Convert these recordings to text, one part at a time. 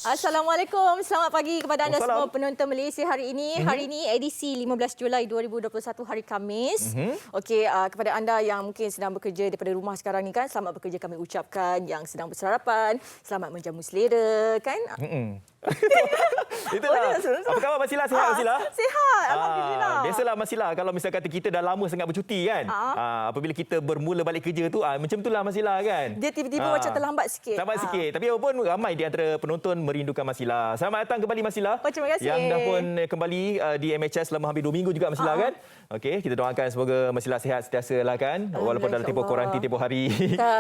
Assalamualaikum. Selamat pagi kepada anda semua penonton Malaysia hari ini. Hari ini edisi 15 Julai 2021 hari Khamis. Okey, kepada anda yang mungkin sedang bekerja daripada rumah sekarang ni kan, selamat bekerja kami ucapkan. Yang sedang bersarapan, selamat menjamu selera kan. Itulah. Apa khabar Masila? Sihat Masila? Sihat. Alhamdulillah. Biasalah Masila, kalau misalnya kata kita dah lama sangat bercuti kan. Apabila kita bermula balik kerja tu, macam itulah Masila kan. Dia tiba-tiba macam terlambat sikit. Terlambat sikit. Tapi apapun ramai di antara penonton merindukan Masila. Selamat datang kembali Masila. Terima kasih. Yang dah pun kembali di MHS selama hampir 2 minggu juga Masila kan. Okey, kita doakan semoga Masila sihat sentiasa lah kan. Walaupun dalam tempoh kuarantin tempoh hari.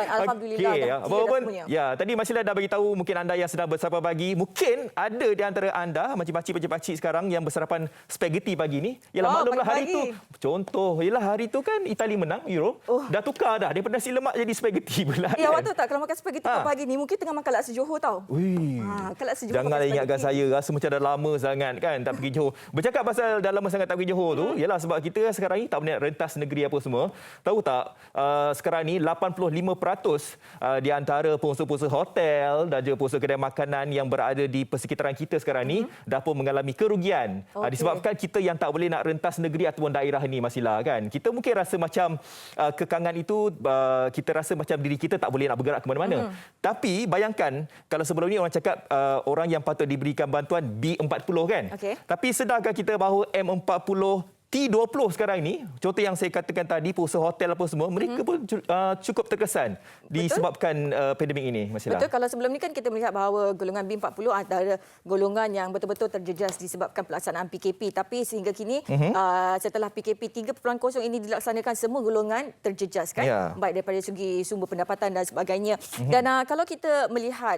Alhamdulillah. Okay. Apapun, ya, tadi Masila dah bagi tahu mungkin anda yang sedang bersarapan pagi, mungkin ada di antara anda makcik-makcik sekarang yang bersarapan spaghetti pagi ni. Yalah, maklumlah hari tu. Contoh, yalah hari tu kan Itali menang Euro. Dah tukar dah daripada nasi lemak jadi spaghetti pula. Ya, awak tahu tak kalau makan spaghetti pagi ni mungkin tengah makan laksa Johor tau. Janganlah ingatkan saya, rasa macam dah lama sangat kan tak pergi Johor. Bercakap pasal dah lama sangat tak pergi Johor tu, yalah sebab kita sekarang ni tak boleh rentas negeri apa semua. Tahu tak, sekarang ni 85% di antara pengusaha-pengusaha hotel dan juga pengusaha kedai makanan yang berada di persekitaran kita sekarang ni dah pun mengalami kerugian. Disebabkan kita yang tak boleh nak rentas negeri ataupun daerah ni Masila kan. Kita mungkin rasa macam kekangan itu, kita rasa macam diri kita tak boleh nak bergerak ke mana-mana. Tapi bayangkan kalau sebelum ni orang cakap orang yang patut diberikan bantuan B40 kan. Tapi sedarkah kita bahawa M40 T20 sekarang ini, contoh yang saya katakan tadi, pengusaha hotel apa semua, mereka pun cukup terkesan disebabkan pandemik ini, Masila. Betul, kalau sebelum ni kan kita melihat bahawa golongan B40 adalah golongan yang betul-betul terjejas disebabkan pelaksanaan PKP. Tapi sehingga kini, setelah PKP 3.0 ini dilaksanakan, semua golongan terjejas kan? Baik daripada segi sumber pendapatan dan sebagainya. Dan kalau kita melihat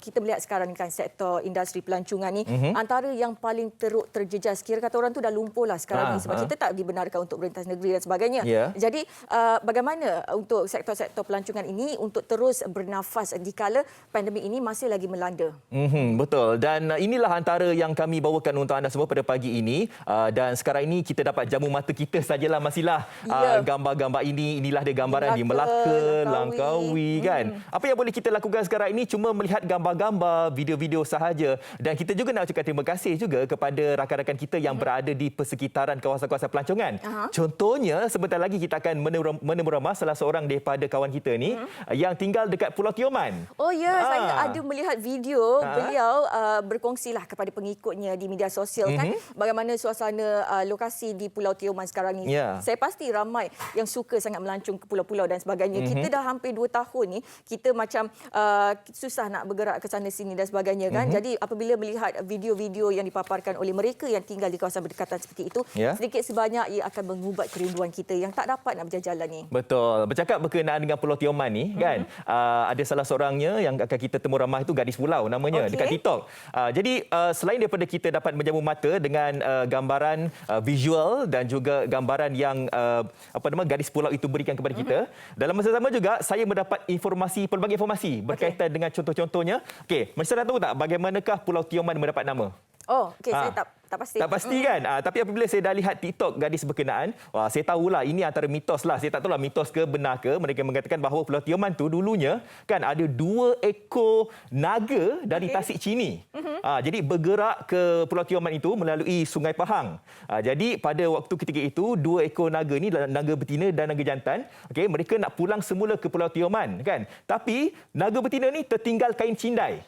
kita melihat sekarang kan sektor industri pelancongan ni, antara yang paling teruk terjejas, kira kata orang tu dah lumpuh lah sekarang ni sebab kita tak dibenarkan untuk berentas negeri dan sebagainya. Jadi bagaimana untuk sektor-sektor pelancongan ini untuk terus bernafas dikala pandemik ini masih lagi melanda? Betul. Dan inilah antara yang kami bawakan untuk anda semua pada pagi ini. Dan sekarang ini kita dapat jamu mata kita sajalah Masilah. Gambar-gambar inilah dia gambaran di Melaka, Langkawi kan. Apa yang boleh kita lakukan sekarang ini cuma melihat gambar-gambar, video-video sahaja. Dan kita juga nak ucapkan terima kasih juga kepada rakan-rakan kita yang berada di persekitaran kawasan-kawasan pelancongan. Contohnya, sebentar lagi kita akan menemu ramah salah seorang daripada kawan kita ni yang tinggal dekat Pulau Tioman. Oh ya, saya ada melihat video beliau berkongsilah kepada pengikutnya di media sosial kan bagaimana suasana lokasi di Pulau Tioman sekarang ni. Saya pasti ramai yang suka sangat melancong ke pulau-pulau dan sebagainya. Kita dah hampir 2 tahun ni kita macam susah nak bergerak ke sana sini dan sebagainya kan. Jadi apabila melihat video-video yang dipaparkan oleh mereka yang tinggal di kawasan berdekatan seperti itu, sedikit sebanyak ia akan mengubat kerinduan kita yang tak dapat nak berjalan ni. Betul. Bercakap berkenaan dengan Pulau Tioman ni kan, ada salah seorangnya yang akan kita temu ramah itu Gadis Pulau namanya dekat TikTok. Jadi selain daripada kita dapat menjamu mata dengan gambaran visual dan juga gambaran yang Gadis Pulau itu berikan kepada kita, dalam masa sama juga saya mendapat pelbagai informasi berkaitan dengan contoh-contohnya. Okey, Masyarakat tahu tak bagaimanakah Pulau Tioman mendapat nama? Saya tak pasti. Tak pasti kan? Tapi apabila saya dah lihat TikTok gadis berkenaan, saya tahulah ini antara mitos lah. Saya tak tahulah mitos ke benar ke. Mereka mengatakan bahawa Pulau Tioman tu dulunya kan ada 2 ekor naga dari Tasik Chini. Jadi bergerak ke Pulau Tioman itu melalui Sungai Pahang. Jadi pada waktu ketika itu 2 ekor naga ni, naga betina dan naga jantan, mereka nak pulang semula ke Pulau Tioman kan. Tapi naga betina ni tertinggal kain cindai.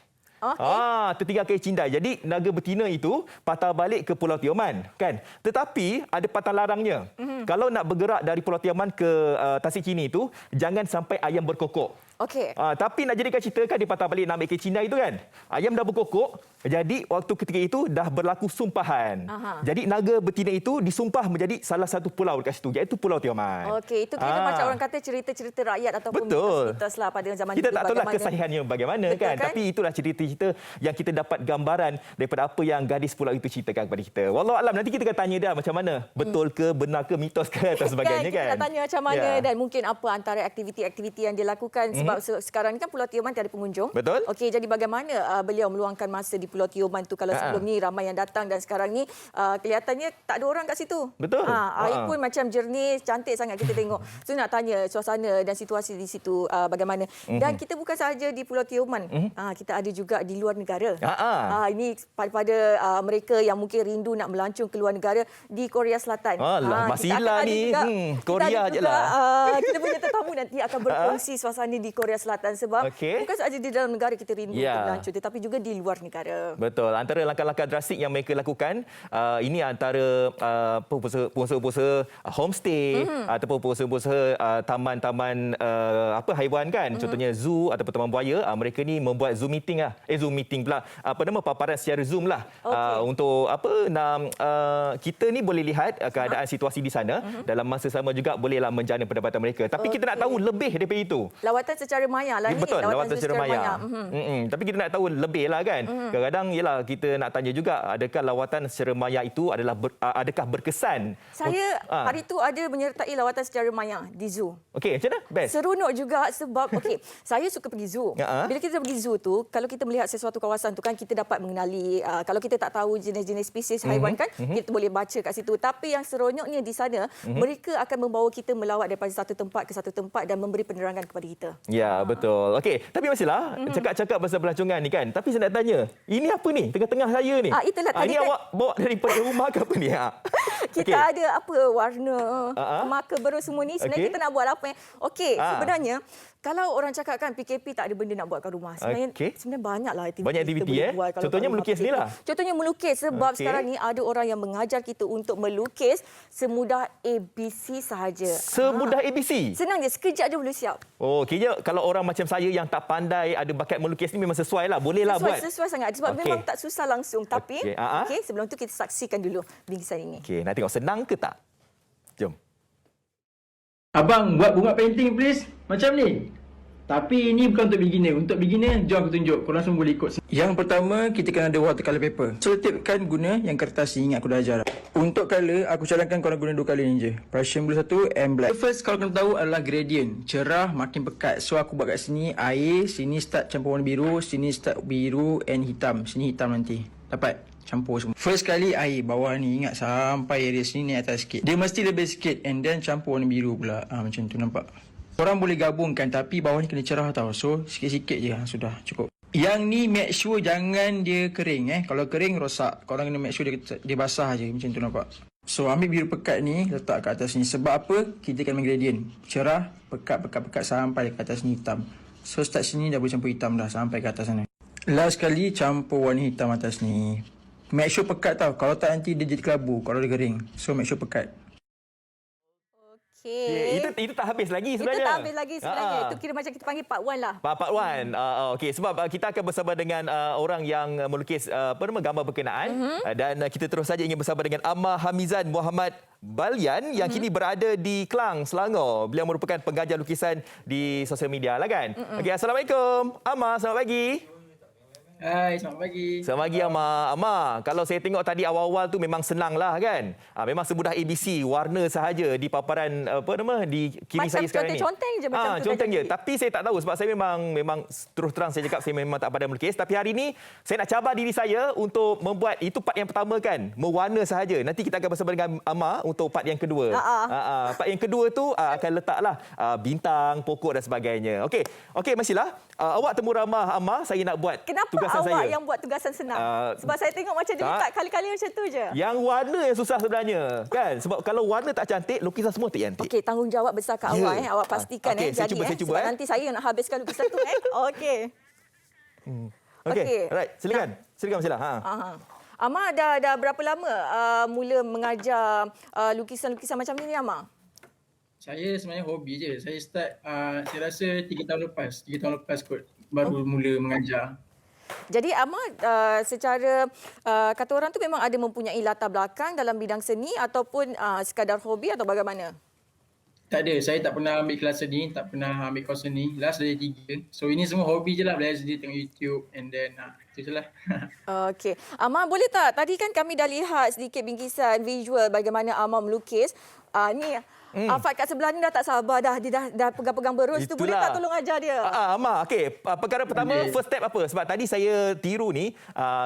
Tertinggal kain cindai. Jadi naga betina itu patah balik ke Pulau Tioman kan. Tetapi ada patah larangnya. Kalau nak bergerak dari Pulau Tioman ke Tasik Chini itu, jangan sampai ayam berkokok. Tapi nak jadikan cerita kan, dia patah balik nak ambil kain cindai itu kan. Ayam dah berkokok. Jadi waktu ketika itu dah berlaku sumpahan. Jadi naga betina itu disumpah menjadi salah satu pulau dekat situ, iaitu Pulau Tioman. Itu kira macam orang kata cerita-cerita rakyat ataupun mitos lah pada zaman kita tak tahulah kesahihannya bagaimana kan. Tapi itulah cerita-cerita yang kita dapat gambaran daripada apa yang gadis pulau itu ceritakan kepada kita. Wallahualam, nanti kita akan tanya dia macam mana, betul ke, benar ke, mitos ke atau sebagainya kan. Kita nak tanya macam mana dan mungkin apa antara aktiviti-aktiviti yang dia lakukan Sebab sekarang ni kan Pulau Tioman tiada pengunjung. Betul. Okey, jadi bagaimana beliau meluangkan masa di Pulau Tioman tu kalau sebelum ni ramai yang datang dan sekarang ni kelihatannya tak ada orang kat situ. Betul. Air pun macam jernih, cantik sangat kita tengok. So nak tanya suasana dan situasi di situ bagaimana. Dan kita bukan sahaja di Pulau Tioman. Kita ada juga di luar negara. Ini pada mereka yang mungkin rindu nak melancong ke luar negara di Korea Selatan. Masila ni Korea je lah. Kita punya tetamu nanti akan berkongsi suasana di Korea Selatan sebab bukan sahaja di dalam negara kita rindu untuk melancong tetapi juga di luar negara. Betul. Antara langkah-langkah drastik yang mereka lakukan ini antara pengusaha-pengusaha homestay ataupun pengusaha-pengusaha taman-taman haiwan kan. Contohnya zoo ataupun taman buaya, mereka ni membuat Zoom meeting Zoom meeting pula. Paparan secara Zoom lah. Untuk kita ni boleh lihat keadaan situasi di sana dalam masa sama juga bolehlah menjana pendapatan mereka. Tapi kita nak tahu lebih daripada itu. Lawatan secara maya lah ni. Betul, lawatan secara maya. Tapi kita nak tahu lebih lah kan. Kadang-kadang yalah kita nak tanya juga adakah lawatan secara maya itu adakah berkesan? Saya hari tu ada menyertai lawatan secara maya di zoo. Okey, macam mana? Best. Seronok juga sebab saya suka pergi zoo. Bila kita pergi zoo tu, kalau kita melihat sesuatu kawasan tu kan kita dapat mengenali kalau kita tak tahu jenis-jenis spesies haiwan kan, kita boleh baca kat situ. Tapi yang seronoknya di sana, mereka akan membawa kita melawat daripada satu tempat ke satu tempat dan memberi penerangan kepada kita. Ya, betul. Okey, tapi Masilah, cakap-cakap pasal pelancongan ni kan. Tapi saya nak tanya, ini apa ni? Tengah-tengah saya ni. Itulah tadi ini kan awak bawa daripada rumah ke apa ni? Kita ada warna, marker baru semua ni. Sebenarnya kita nak buat apa? Sebenarnya kalau orang cakap kan PKP tak ada benda nak buat kat rumah. Sebenarnya banyaklah aktiviti. Banyak aktiviti Contohnya melukis ni lah. Contohnya melukis sebab sekarang ni ada orang yang mengajar kita untuk melukis semudah ABC sahaja. Semudah ABC? Senang je, sekejap je boleh siap. Kira kalau orang macam saya yang tak pandai ada bakat melukis ni memang sesuai lah. Boleh lah buat. Sesuai sangat sebab memang tak susah langsung. Tapi sebelum tu kita saksikan dulu bingkisan ini. Nak tengok senang ke tak? Jom. Abang, buat bunga painting please. Macam ni. Tapi ini bukan untuk beginner. Untuk beginner, jom aku tunjuk. Korang semua boleh ikut. Yang pertama, kita kena ada watercolor paper. Selotipkan guna yang kertas ni, ingat aku dah ajar. Untuk colour, aku sarankan korang guna 2 colour ni je. Prussian blue 1 and black. First, kalau kena tahu adalah gradient. Cerah makin pekat. So, aku buat kat sini air. Sini start campur warna biru. Sini start biru and hitam. Sini hitam nanti. Dapat? Campur semua. First kali air bawah ni, ingat sampai area sini naik atas sikit. Dia mesti lebih sikit and then campur warna biru pula. Macam tu nampak. Korang boleh gabungkan tapi bawah ni kena cerah tau. So sikit-sikit je sudah cukup. Yang ni make sure jangan dia kering Kalau kering rosak. Korang kena make sure dia basah je. Macam tu nampak. So ambil biru pekat ni letak kat atas ni. Sebab apa? Kita akan main gradient. Cerah, pekat sampai ke atas ni hitam. So start sini dah boleh campur hitam dah sampai ke atas sana. Last kali campur warna hitam atas ni. Make sure pekat tau. Kalau tak nanti dia jadi kelabu kalau dia kering. So make sure pekat. Itu tak habis lagi sebenarnya. Itu tak habis lagi sebenarnya. Itu kira macam kita panggil part 1 lah. Part 1. Sebab kita akan bersama dengan orang yang melukis gambar berkenaan. Dan kita terus saja ingin bersama dengan Amar Hamizan Muhammad Balian yang kini berada di Klang, Selangor. Beliau merupakan pengajar lukisan di sosial media lah kan. Assalamualaikum. Amar, selamat pagi. Hai, selamat pagi. Selamat pagi, Amar. Amar, kalau saya tengok tadi awal-awal tu memang senang lah kan. Memang semudah ABC, warna sahaja di paparan di kiri macam saya sekarang ni. Conteng je macam tu. Conteng je. Tapi saya tak tahu sebab saya memang terus terang saya cakap saya memang tak pandai melukis. Tapi hari ini saya nak cabar diri saya untuk membuat itu part yang pertama kan, mewarna sahaja. Nanti kita akan bersama dengan Amar untuk part yang kedua. Part yang kedua tu akan letaklah bintang, pokok dan sebagainya. Okey, Masilah. Awak temu ramah Amar, saya nak buat Kenapa awak saya yang buat tugasan senang? Sebab saya tengok macam dia letak kali-kali macam tu je. Yang warna yang susah sebenarnya, kan? Sebab kalau warna tak cantik, lukisan semua tak cantik. Okey, tanggungjawab besar kat awak Awak pastikan saya cuba, sebab nanti saya yang nak habiskan lukisan tu Okey. Alright, silakan Masilah. Amar dah berapa lama mula mengajar lukisan-lukisan macam ni Amar? Saya sebenarnya hobi je. Saya start saya rasa 3 tahun lepas kot baru mula mengajar. Jadi Amar secara kata orang tu memang ada mempunyai latar belakang dalam bidang seni ataupun sekadar hobi atau bagaimana? Tak ada. Saya tak pernah ambil kelas seni, tak pernah ambil kos seni. Last dari 3. So ini semua hobi je lah. Belajar sendiri tengok YouTube and then itu je lah. Okey. Amar boleh tak? Tadi kan kami dah lihat sedikit bingkisan visual bagaimana Amar melukis. Ni Afat kat sebelah ni dah tak sabar dah. Dia dah pegang-pegang berus tu. Boleh tak tolong ajar dia? Amar, okey. Perkara pertama, first step apa? Sebab tadi saya tiru ni,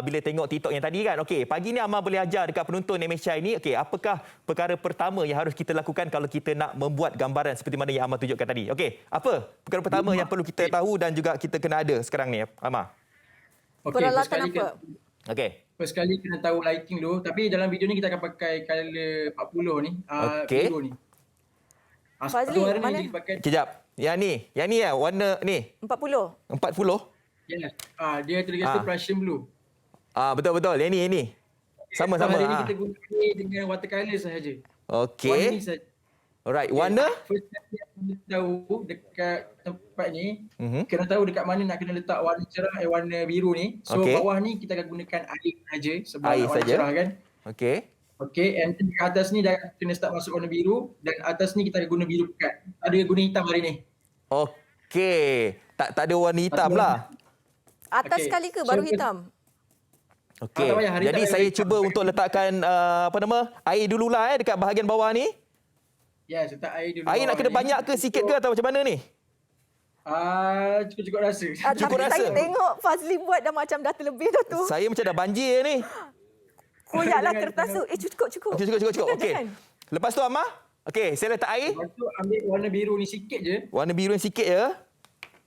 bila tengok TikTok yang tadi kan. Okey, pagi ni Amar boleh ajar dekat penonton MHI ni. Okey, apakah perkara pertama yang harus kita lakukan kalau kita nak membuat gambaran seperti mana yang Amar tunjukkan tadi? Okey, apa perkara pertama yang perlu kita tahu dan juga kita kena ada sekarang ni, Amar? Peralatan apa? Okey. First kali kena tahu lighting dulu. Tapi dalam video ni kita akan pakai color 40 ni. Okey. Biru ni. Fazli, mana? Kejap. Yang ni ya, warna ni. 40. 40? Yes. Dia tergesa Prussian blue. Betul. Yang ni. Sama-sama. Hari ni kita guna ni dengan watercolor sahaja. Warna Okey. ni sahaja. Alright, warna? First kali kita tahu dekat tempat ni, kena tahu dekat mana nak kena letak warna cerah warna biru ni. So Okey. bawah ni kita akan gunakan air saja sebab Air warna saja. cerah kan. Okey. Okey, and then kat atas ni dah kena start masuk warna biru dan atas ni kita akan guna biru pekat. Ada guna hitam hari ni. Okey. Tak ada warna hitam lah. Atas Okey. sekali ke baru So, hitam? Okey. tak payah, hari Jadi tak payah saya hitam. cuba untuk letakkan air dululah dekat bahagian bawah ni. Yes, letak air dulu. Air nak kena bawah ni. banyak ke sikit ke atau macam mana ni? Cukup-cukup rasa. Cukup Tapi rasa. saya tengok Fazli buat dah macam dah terlebih dah tu. Saya macam dah banjir ni. Koyaklah Jangan- kertas tu. Cukup. Okey, cukup. Jangan, Okey. jangan. Lepas tu Amar, okey, saya letak air. Lepas tu ambil warna biru ni sikit je. Warna biru yang sikit ya.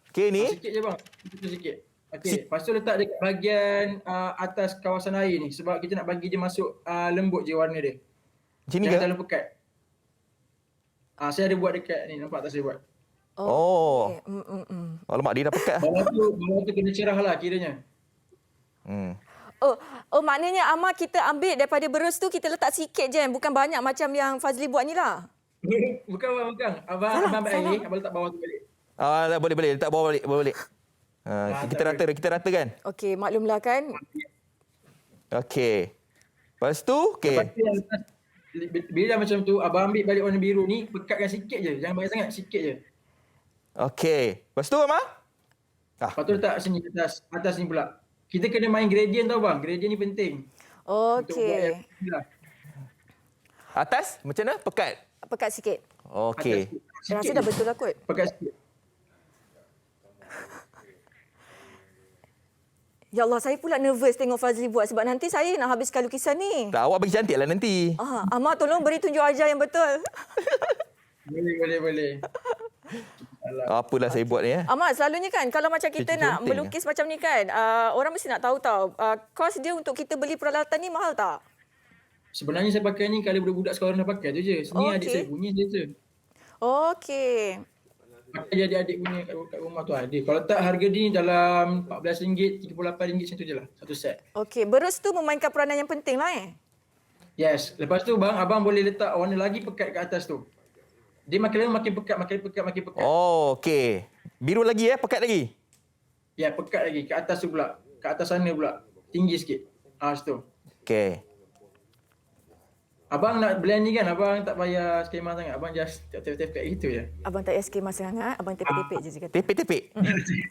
Okey ni. Sikit je bang. Sikit. Okey, lepas tu letak dekat bahagian atas kawasan air ni sebab kita nak bagi dia masuk lembut je warna dia. Macam ni Jangan ke? terlalu pekat. Saya ada buat dekat ni, nampak tak saya buat. Oh. Okey. Alamak, dia dah pekat. Bawah tu kena cerah lah kiranya. Oh, maknanya Amar kita ambil daripada berus tu kita letak sikit je, bukan banyak macam yang Fazli buat ni lah. Bukan bang, bukan. Abang ambil air, abang letak bawah tu balik. Boleh. Letak bawah balik. Kita rata kan? Okey, maklumlah kan. Okey. Lepas tu, okey. Lepas tu yang lepas, bila dah macam tu, abang ambil balik warna biru ni, pekatkan sikit je. Jangan banyak sangat, sikit je. Okey. Lepas tu Amar? Lepas tu letak sini, atas ni pula. Kita kena main gradient tau bang. Gradient ni penting. Untuk buat yang Okey. ni lah. Atas macam mana? Pekat. Pekat sikit. Okey. Saya rasa dah betul lah kot. Pekat sikit. Ya Allah, saya pula nervous tengok Fazli buat sebab nanti saya nak habiskan lukisan ni. Tak, awak bagi cantik lah nanti. Amar tolong beri tunjuk ajar yang betul. Boleh. Apalah saya buat ni. Amar, selalunya kan kalau macam kita Cuci nak gunting melukis macam ni kan, orang mesti nak tahu tau. Kos dia untuk kita beli peralatan ni mahal tak? Sebenarnya saya pakai ni kalau budak-budak sekolah dah pakai tu je. Sini adik Okey. saya punya je. Okey. Pakai je adik-adik punya kat rumah tu ada. Kalau tak harga ni dalam RM14, RM38 macam tu je lah. Satu set. Okey, berus tu memainkan peranan yang penting lah Yes. Lepas tu bang, abang boleh letak warna lagi pekat kat atas tu. Dia makin lama makin pekat. Oh, okey. Biru lagi pekat lagi. Ya, pekat lagi. Kat atas tu pula. Kat atas sana pula. Tinggi sikit. Situ. Okey. Abang nak blend ni kan, abang tak payah skema sangat. Abang just tepek-tepek gitu je. Abang tak payah skema sangat, abang tepek-tepek je kata. Tepek-tepek.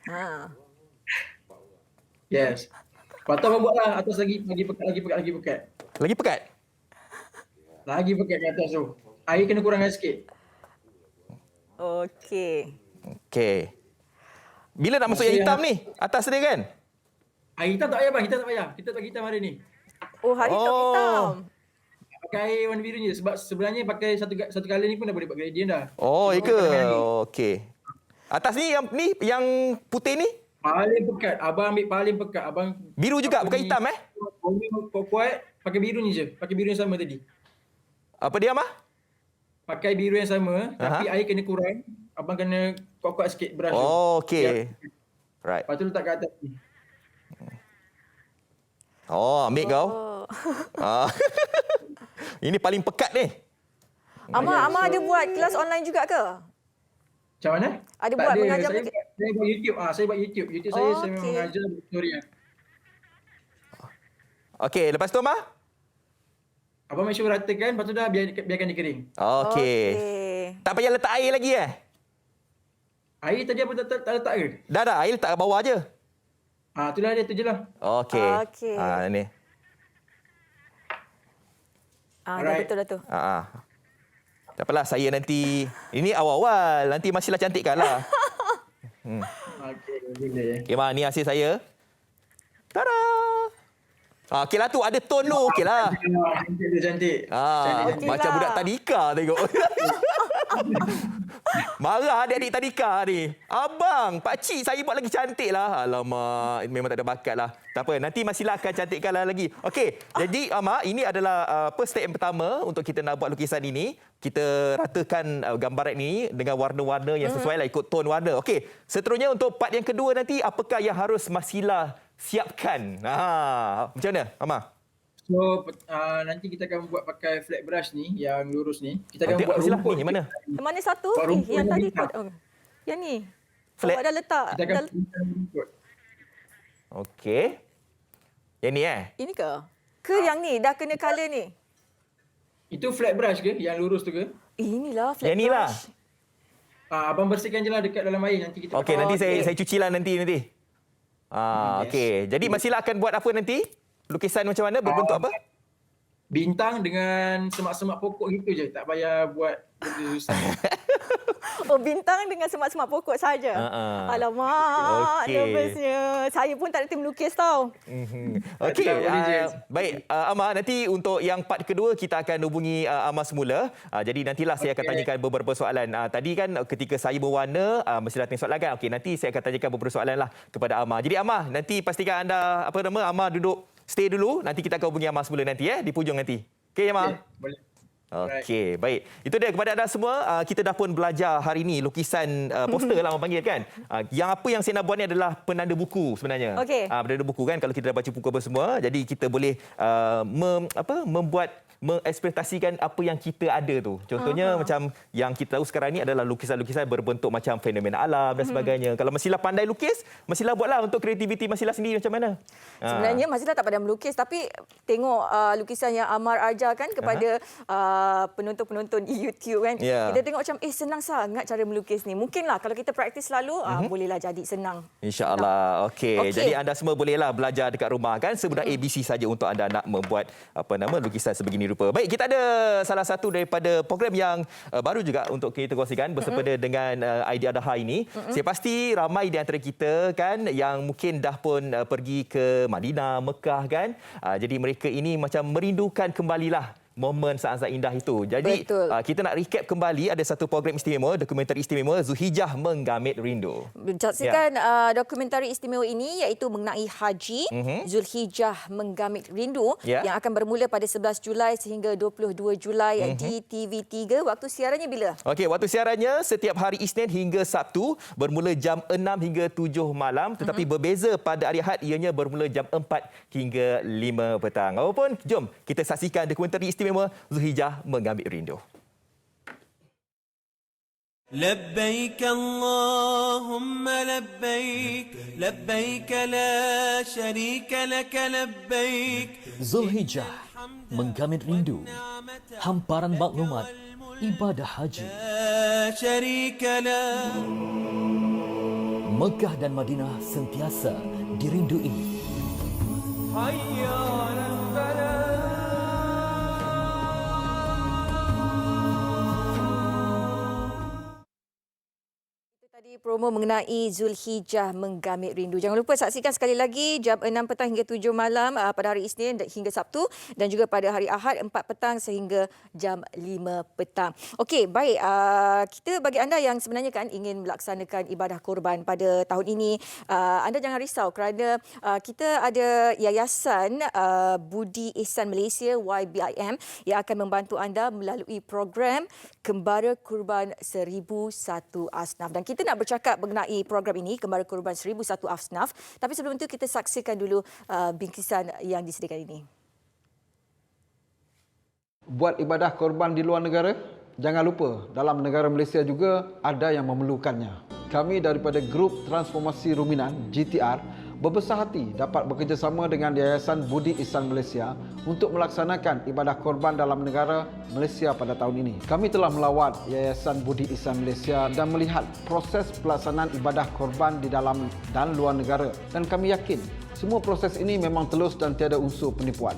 Ha. Yes. Lepas tu abang buat lah atas lagi pekat. Lagi pekat? Lagi pekat kat atas tu. Air kena kurangkan sikit. Okey. Okey. Bila nak masuk yang hitam ni? Atas dia kan? Air hitam tak payah bang, hitam tak payah. Kita tak hitam hari ni. Oh, hari tak hitam. Pakai air warna biru je. Sebab sebenarnya pakai satu color ni pun dah boleh buat gradient dah. Oh, ya Cuma ke? kena main air. Okey. Atas ni yang putih ni? Paling pekat. Abang ambil paling pekat. Abang Biru juga, apa bukan ni, hitam kuat, pakai biru ni je. Pakai biru yang sama tadi. Apa dia, Amar? Pakai biru yang sama, tapi air kena kurang. Abang kena kuat-kuat sikit brush tu. Oh, okey. Right. Lepas tu letak kat atas ni. Oh, ambil kau. Oh. Ini paling pekat ni. Amar ada buat kelas online juga ke? Macam mana? Ada Tak buat mengajar saya, mungkin? saya buat YouTube. Saya buat YouTube. YouTube saya Okey. memang mengajar tutorial. Okey, lepas tu, Amar? Abang make sure ratakan, lepas tu dah biarkan dia kering. Okey. Tak payah letak air lagi Air tadi apa tak letak ke? Dah, air letak kat bawah je. Itulah dia tu je lah. Okey. Okey. Ni. Dah Alright. betul dah tu. Tak apalah, saya nanti... Ini awal-awal. Nanti Masyilah cantikkan lah. Okey, boleh. Okey, Ma, ni hasil saya. Tada! Okey lah tu, ada tone tu. Okey lah. Cantik dia, cantik. Okey Macam lah. budak tadika tengok. Marah adik-adik tadika ni. Abang, pakcik saya buat lagi cantik lah. Alamak, memang tak ada bakat lah. Tak apa, nanti Masyilah akan cantikkan lagi. Okey, jadi Amar, ini adalah step yang pertama untuk kita nak buat lukisan ini. Kita ratakan gambaran ini dengan warna-warna yang sesuai lah, ikut tone warna. Okey, seterusnya untuk part yang kedua nanti, apakah yang harus Masyilah siapkan? Macam mana, Amar? So, nanti kita akan buat pakai flat brush ni, yang lurus ni. Kita akan buat Masyilah, rumput. ni yang mana? Yang mana satu? Buat rumput Yang yang tadi bintang. kod. Yang ni. Flat. Awak dah letak. Kita akan Dah, bintang rumput. Okey. Yang ni ini ke? Ke yang ni? Dah kena colour ni? Itu flat brush ke? Yang lurus tu ke? Inilah flat Yang ni lah. brush. Abang bersihkan je lah dekat dalam air. Nanti kita Okey, nanti okey. saya cuci lah nanti. Yes. Okey. Jadi Masyilah akan buat apa nanti? Lukisan macam mana? Berbentuk apa? Bintang dengan semak-semak pokok gitu je. Tak payah buat benda susah. Oh, bintang dengan semak-semak pokok saja. Alamak, Okey. nervousnya. Saya pun tak ada tim melukis tau. Okey, Tak boleh je. baik. Amar, nanti untuk yang part kedua kita akan hubungi Amar semula. Jadi nantilah saya akan tanyakan beberapa soalan. Tadi kan ketika saya berwarna, Masyilah tanya soalan kan? Okey, nanti saya akan tanyakan beberapa soalan lah kepada Amar. Jadi Amar, nanti pastikan anda, Amar duduk stay dulu. Nanti kita akan hubungi Amar semula nanti di hujung nanti. Okey, Amar? Boleh. Okey, baik. Itu dia kepada anda semua. Kita dah pun belajar hari ini lukisan poster lah orang panggil kan. Yang apa yang saya nak buat ni adalah penanda buku sebenarnya. Okey. Penanda buku kan, kalau kita dah baca buku apa semua, jadi kita boleh mengeksploitasikan apa yang kita ada tu. Contohnya macam yang kita tahu sekarang ni adalah lukisan-lukisan berbentuk macam fenomena alam dan sebagainya. Kalau Masyilah pandai lukis, Masyilah buatlah untuk kreativiti Masyilah sendiri macam mana. Sebenarnya Masyilah tak pandai melukis, tapi tengok lukisan yang Amar ajarkan kepada penonton-penonton di YouTube kan. Ya. Kita tengok macam senang sangat cara melukis ni. Mungkinlah kalau kita praktis selalu bolehlah jadi senang. InsyaAllah. Okey. Okey. Jadi anda semua bolehlah belajar dekat rumah kan. Semudah ABC saja untuk anda nak membuat lukisan sebegini rupa. Baik, kita ada salah satu daripada program yang baru juga untuk kita kongsikan bersempena dengan Idea Adha ini. Saya pasti ramai di antara kita kan yang mungkin dah pun pergi ke Madinah, Mekah kan. Jadi mereka ini macam merindukan kembalilah momen saat-saat indah itu. Jadi kita nak recap kembali, ada satu program istimewa, dokumentari istimewa Zulhijjah Menggamit Rindu. Saksikan dokumentari istimewa ini iaitu mengenai haji Zulhijjah Menggamit Rindu yang akan bermula pada 11 Julai sehingga 22 Julai di TV3. Waktu siarannya bila? Okey, waktu siarannya setiap hari Isnin hingga Sabtu bermula jam 6 hingga 7 malam tetapi berbeza pada hari Ahad ianya bermula jam 4 hingga 5 petang. Apapun, jom kita saksikan dokumentari istimewa Zulhijjah Menggamit Rindu. لبيك اللهم لبيك لبيك لا شريك لك لبيك Zulhijjah Menggamit Rindu, hamparan maklumat ibadah haji. لا شريك له. Mekah dan Madinah sentiasa dirindui. حي على الفلاح. Tadi promo mengenai Zulhijjah Menggamit Rindu. Jangan lupa saksikan sekali lagi jam 6 petang hingga 7 malam pada hari Isnin hingga Sabtu dan juga pada hari Ahad 4 petang sehingga jam 5 petang. Okey, baik. Kita bagi anda yang sebenarnya kan ingin melaksanakan ibadah korban pada tahun ini, anda jangan risau kerana kita ada Yayasan Budi Ihsan Malaysia YBIM yang akan membantu anda melalui program Kembara Kurban 1001 Asnaf. Dan kita nak bercakap mengenai program ini, Kembara Kurban 1001 Asnaf. Tapi sebelum itu kita saksikan dulu bingkisan yang disediakan ini. Buat ibadah korban di luar negara, jangan lupa dalam negara Malaysia juga ada yang memerlukannya. Kami daripada Grup Transformasi Ruminan GTR berbesar hati dapat bekerjasama dengan Yayasan Budi Ihsan Malaysia untuk melaksanakan ibadah korban dalam negara Malaysia pada tahun ini. Kami telah melawat Yayasan Budi Ihsan Malaysia dan melihat proses pelaksanaan ibadah korban di dalam dan luar negara dan kami yakin semua proses ini memang telus dan tiada unsur penipuan.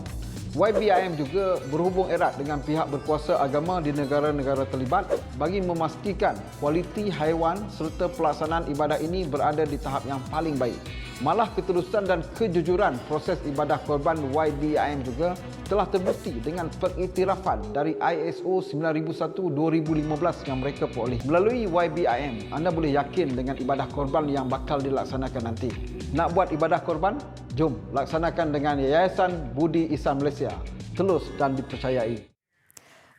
YBIM juga berhubung erat dengan pihak berkuasa agama di negara-negara terlibat bagi memastikan kualiti haiwan serta pelaksanaan ibadah ini berada di tahap yang paling baik. Malah keterusan dan kejujuran proses ibadah korban YBIM juga telah terbukti dengan pengiktirafan dari ISO 9001-2015 yang mereka peroleh. Melalui YBIM, anda boleh yakin dengan ibadah korban yang bakal dilaksanakan nanti. Nak buat ibadah korban? Jom laksanakan dengan Yayasan Budi Ihsan Malaysia. Telus dan dipercayai.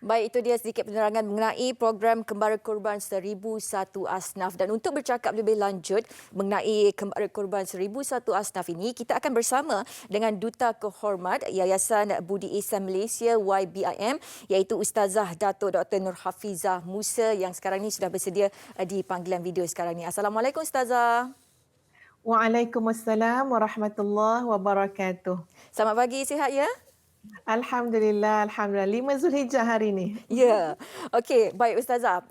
Baik, itu dia sedikit penerangan mengenai program Kembara Korban 1001 Asnaf. Dan untuk bercakap lebih lanjut mengenai Kembara Korban 1001 Asnaf ini, kita akan bersama dengan Duta Kehormat Yayasan Budi Ihsan Malaysia YBIM, iaitu Ustazah Dato' Dr. Nur Hafizah Musa yang sekarang ini sudah bersedia di panggilan video sekarang ini. Assalamualaikum Ustazah. Waalaikumsalam warahmatullahi wabarakatuh. Selamat pagi, sihat ya? Alhamdulillah, Alhamdulillah. 5 Zulhijjah hari ini. Ya, okey. Baik Ustazah,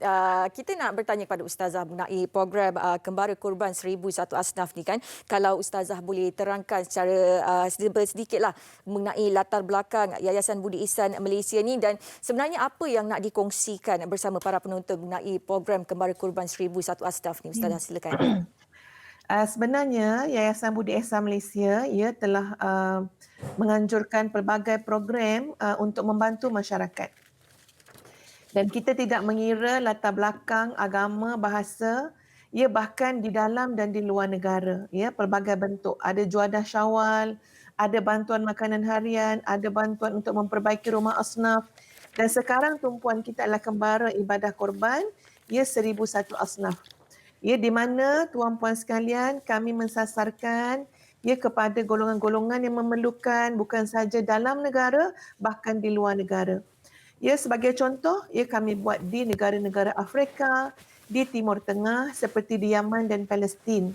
kita nak bertanya kepada Ustazah mengenai program Kembara Korban 1001 Asnaf ni kan. Kalau Ustazah boleh terangkan secara sedikitlah mengenai latar belakang Yayasan Budi Ihsan Malaysia ni dan sebenarnya apa yang nak dikongsikan bersama para penonton mengenai program Kembara Korban 1001 Asnaf ni. Ustazah silakan. Sebenarnya Yayasan Budi Ihsan Malaysia telah menganjurkan pelbagai program untuk membantu masyarakat. Dan kita tidak mengira latar belakang agama, bahasa, bahkan di dalam dan di luar negara, pelbagai bentuk. Ada juadah Syawal, ada bantuan makanan harian, ada bantuan untuk memperbaiki rumah asnaf. Dan sekarang tumpuan kita adalah Kembara Ibadah Korban 1001 Asnaf. Di mana tuan-puan sekalian kami mensasarkan kepada golongan-golongan yang memerlukan bukan sahaja dalam negara bahkan di luar negara. Sebagai contoh, kami buat di negara-negara Afrika, di Timur Tengah seperti di Yaman dan Palestin.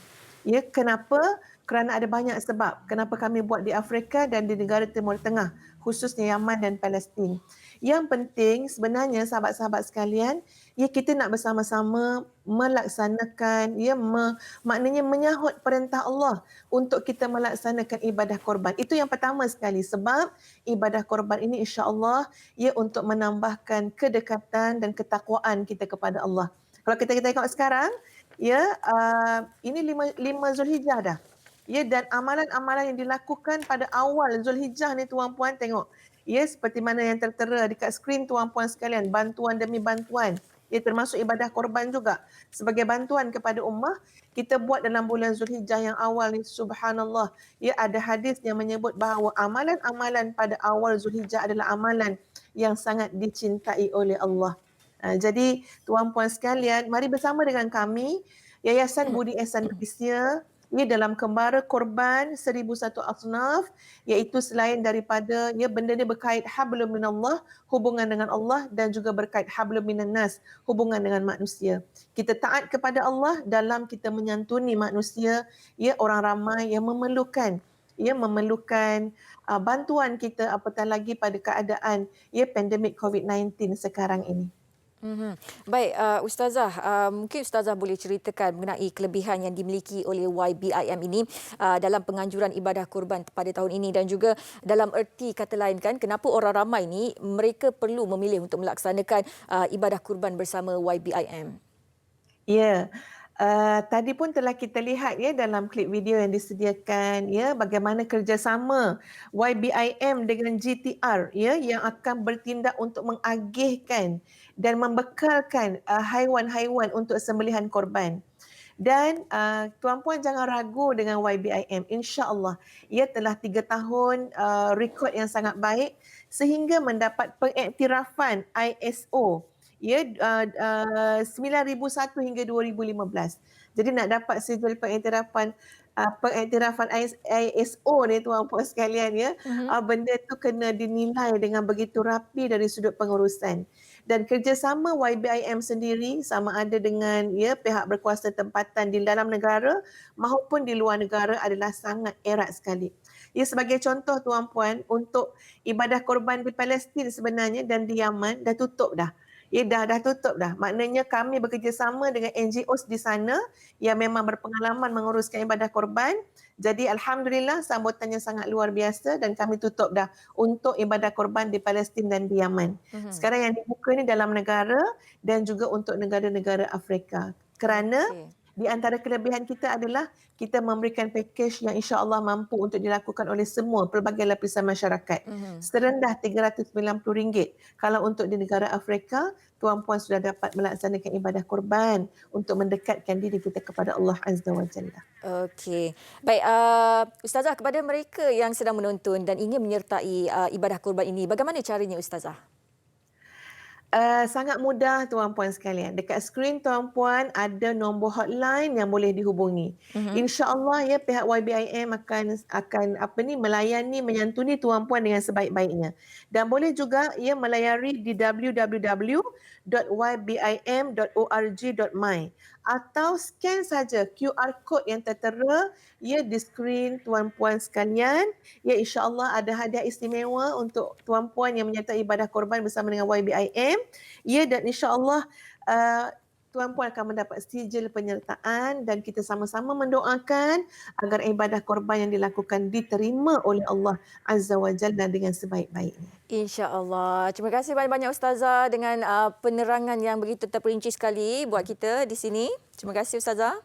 Kenapa? Kerana ada banyak sebab kenapa kami buat di Afrika dan di negara Timur Tengah, khususnya Yaman dan Palestin. Yang penting sebenarnya sahabat-sahabat sekalian, kita nak bersama-sama melaksanakan, maknanya menyahut perintah Allah untuk kita melaksanakan ibadah korban. Itu yang pertama sekali sebab ibadah korban ini insya-Allah untuk menambahkan kedekatan dan ketakwaan kita kepada Allah. Kalau kita tengok sekarang, ini 5 Zulhijjah dah. Dan amalan-amalan yang dilakukan pada awal Zulhijjah ni tuan-puan tengok. Seperti mana yang tertera dekat skrin tuan-puan sekalian, bantuan demi bantuan. Termasuk ibadah korban juga. Sebagai bantuan kepada ummah, kita buat dalam bulan Zulhijjah yang awal ni, subhanallah. Ada hadis yang menyebut bahawa amalan-amalan pada awal Zulhijjah adalah amalan yang sangat dicintai oleh Allah. Jadi tuan-puan sekalian, mari bersama dengan kami, Yayasan Budi Ihsan Malaysia, dalam Kembara Korban 1001 Asnaf, iaitu selain daripada benda ni berkait hablum minallah, hubungan dengan Allah, dan juga berkait hablum minan nas, hubungan dengan manusia. Kita taat kepada Allah dalam kita menyantuni manusia, orang ramai yang memerlukan bantuan kita, apatah lagi pada keadaan pandemik COVID-19 sekarang ini. Baik, Ustazah, mungkin Ustazah boleh ceritakan mengenai kelebihan yang dimiliki oleh YBIM ini dalam penganjuran ibadah kurban pada tahun ini dan juga dalam erti kata lain kan, kenapa orang ramai ni mereka perlu memilih untuk melaksanakan ibadah kurban bersama YBIM? Tadi pun telah kita lihat dalam klip video yang disediakan bagaimana kerjasama YBIM dengan GTR yang akan bertindak untuk mengagihkan dan membekalkan haiwan-haiwan untuk sembelihan korban. Dan tuan-puan jangan ragu dengan YBIM. InsyaAllah ia telah 3 tahun rekod yang sangat baik sehingga mendapat pengiktirafan ISO 9001 hingga 2015. Jadi nak dapat sijil pengiktirafan ISO ni tuan-puan sekalian benda tu kena dinilai dengan begitu rapi dari sudut pengurusan. Dan kerjasama YBIM sendiri sama ada dengan pihak berkuasa tempatan di dalam negara maupun di luar negara adalah sangat erat sekali. Sebagai contoh tuan-puan, untuk ibadah korban di Palestin sebenarnya dan di Yaman dah tutup dah. Dah tutup dah. Maknanya kami bekerjasama dengan NGOs di sana yang memang berpengalaman menguruskan ibadah korban Jadi alhamdulillah sambutannya sangat luar biasa dan kami tutup dah untuk ibadah korban di Palestin dan di Yaman. Sekarang yang dibuka ni dalam negara dan juga untuk negara-negara Afrika. Kerana di antara kelebihan kita adalah kita memberikan pakej yang insya-Allah mampu untuk dilakukan oleh semua pelbagai lapisan masyarakat. Serendah RM390. Kalau untuk di negara Afrika, tuan-puan sudah dapat melaksanakan ibadah korban untuk mendekatkan diri kita kepada Allah Azza wa Jalla. Okey. Baik, Ustazah, kepada mereka yang sedang menonton dan ingin menyertai ibadah korban ini, bagaimana caranya Ustazah? Sangat mudah tuan-puan sekalian. Dekat skrin tuan-puan ada nombor hotline yang boleh dihubungi. InsyaAllah ya pihak YBIM akan melayani, menyantuni tuan-puan dengan sebaik-baiknya. Dan boleh juga ya melayari di www.ybim.org.my atau scan saja QR code yang tertera ya di skrin tuan-puan sekalian. Ya insya-Allah ada hadiah istimewa untuk tuan-puan yang menyertai ibadah korban bersama dengan YBIM. Ya, dan insya-Allah tuan-puan akan mendapat sijil penyertaan dan kita sama-sama mendoakan agar ibadah korban yang dilakukan diterima oleh Allah Azza wa Jalla dengan sebaik-baiknya. InsyaAllah. Terima kasih banyak-banyak Ustazah dengan penerangan yang begitu terperinci sekali buat kita di sini. Terima kasih Ustazah.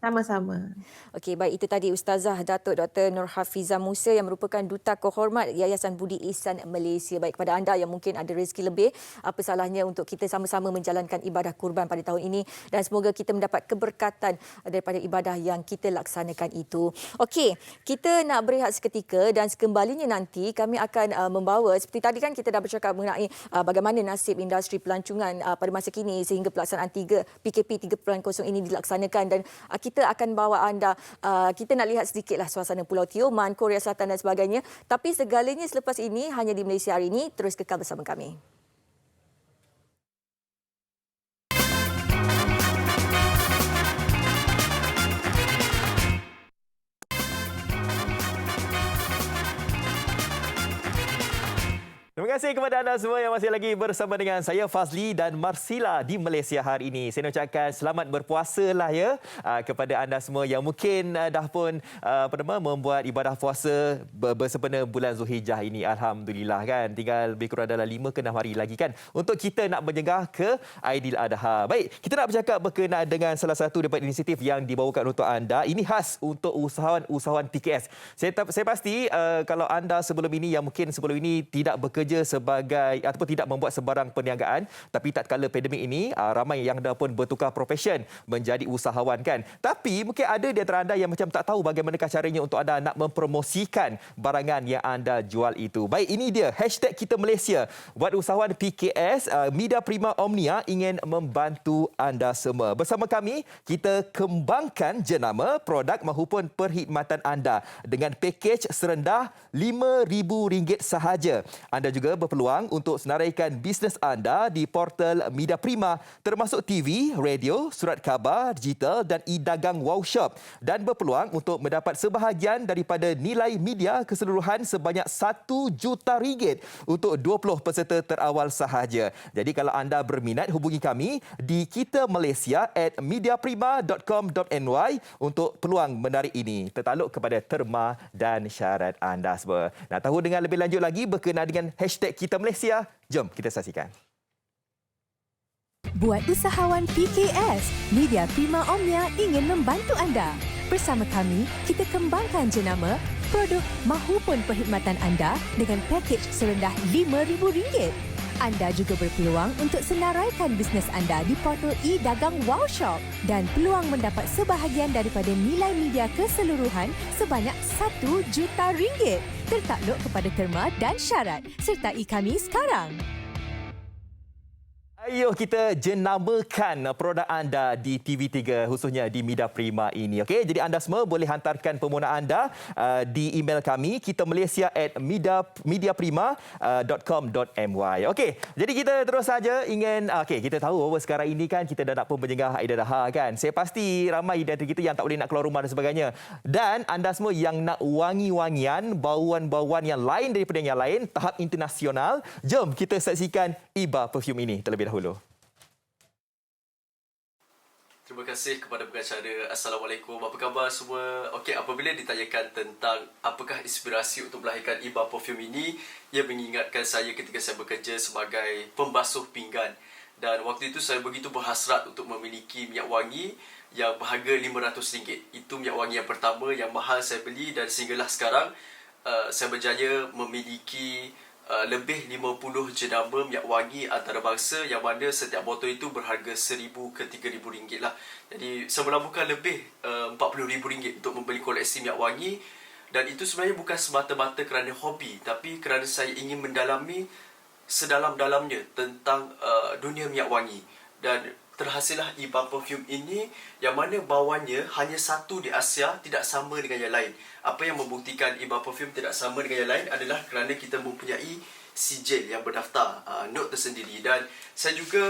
Sama-sama. Okey, baik, itu tadi Ustazah Datuk Dr. Nur Hafizah Musa yang merupakan Duta Kehormat Yayasan Budi Ihsan Malaysia. Baik, kepada anda yang mungkin ada rezeki lebih, apa salahnya untuk kita sama-sama menjalankan ibadah kurban pada tahun ini dan semoga kita mendapat keberkatan daripada ibadah yang kita laksanakan itu. Okey, kita nak berehat seketika dan sekembalinya nanti kami akan membawa, seperti tadi kan kita dah bercakap mengenai bagaimana nasib industri pelancongan pada masa kini sehingga pelaksanaan PKP 3.0 ini dilaksanakan, dan kita akan bawa anda, kita nak lihat sedikitlah suasana Pulau Tioman, Korea Selatan dan sebagainya. Tapi segalanya selepas ini hanya di Malaysia Hari Ini. Terus kekal bersama kami. Terima kasih kepada anda semua yang masih lagi bersama dengan saya Fazli dan Marsila di Malaysia Hari Ini. Saya nak ucapkan selamat berpuasa lah ya kepada anda semua yang mungkin dah pun membuat ibadah puasa bersempena bulan Zulhijjah ini. Alhamdulillah kan. Tinggal lebih kurang dalam 5 ke 6 hari lagi kan untuk kita nak menjengah ke Aidiladha. Baik, kita nak bercakap berkenaan dengan salah satu daripada inisiatif yang dibawakan untuk anda. Ini khas untuk usahawan-usahawan PKS. Saya pasti kalau anda sebelum ini yang mungkin sebelum ini tidak bekerja sebagai ataupun tidak membuat sebarang perniagaan, tapi tatkala pandemik ini ramai yang dah pun bertukar profession menjadi usahawan kan. Tapi mungkin ada di antara anda yang macam tak tahu bagaimanakah caranya untuk anda nak mempromosikan barangan yang anda jual itu. Baik, ini dia hashtag Kita Malaysia. Buat usahawan PKS, Media Prima Omnia ingin membantu anda semua. Bersama kami, kita kembangkan jenama produk mahupun perkhidmatan anda dengan pakej serendah RM5,000 sahaja. Anda juga berpeluang untuk senaraikan bisnes anda di portal Media Prima termasuk TV, radio, surat khabar, digital dan e-dagang Wow Shop, dan berpeluang untuk mendapat sebahagian daripada nilai media keseluruhan sebanyak RM1 juta untuk 20 peserta terawal sahaja. Jadi kalau anda berminat, hubungi kami di kitamalaysia@mediaprima.com.my untuk peluang menarik ini. Tertakluk kepada terma dan syarat anda semua. Nak tahu dengan lebih lanjut lagi berkenaan dengan hashtag Kita Malaysia? Jom kita saksikan. Buat usahawan PKS, Media Prima Omnia ingin membantu anda. Bersama kami, kita kembangkan jenama, produk mahupun perkhidmatan anda dengan pakej serendah RM5,000. Anda juga berpeluang untuk senaraikan bisnes anda di portal e-dagang Wow Shop dan peluang mendapat sebahagian daripada nilai media keseluruhan sebanyak RM1 juta. Tertakluk kepada terma dan syarat. Sertai kami sekarang. Ayo kita jenamakan produk anda di TV3 khususnya di Media Prima ini. Okey, jadi anda semua boleh hantarkan permohonan anda di email kami kitamalaysia@mediaprima.com.my. Okey, jadi kita terus saja ingin kita tahu bahawa sekarang ini kan kita dah nak pun menjengah Aidiladha kan. Saya pasti ramai di antara kita yang tak boleh nak keluar rumah dan sebagainya. Dan anda semua yang nak wangi-wangian, bauan-bauan yang lain daripada yang lain, tahap internasional, jom kita saksikan Iba Perfume ini terlebih dahulu. Terima kasih kepada pengacara. Assalamualaikum. Apa khabar semua? Okey, apabila ditanyakan tentang apakah inspirasi untuk melahirkan Iba Perfume ini, ia mengingatkan saya ketika saya bekerja sebagai pembasuh pinggan. Dan waktu itu saya begitu berhasrat untuk memiliki minyak wangi yang berharga RM500. Itu minyak wangi yang pertama yang mahal saya beli, dan sehinggalah sekarang saya berjaya memiliki lebih 50 jenama minyak wangi antarabangsa, yang mana setiap botol itu berharga RM1,000 ke RM3,000 lah. Jadi saya melabuhkan lebih RM40,000 untuk membeli koleksi minyak wangi, dan itu sebenarnya bukan semata-mata kerana hobi, tapi kerana saya ingin mendalami sedalam-dalamnya tentang dunia minyak wangi. Dan terhasillah Iba Perfume ini, yang mana bawanya hanya satu di Asia, tidak sama dengan yang lain. Apa yang membuktikan Iba Perfume tidak sama dengan yang lain adalah kerana kita mempunyai sijil yang berdaftar, note tersendiri. Dan saya juga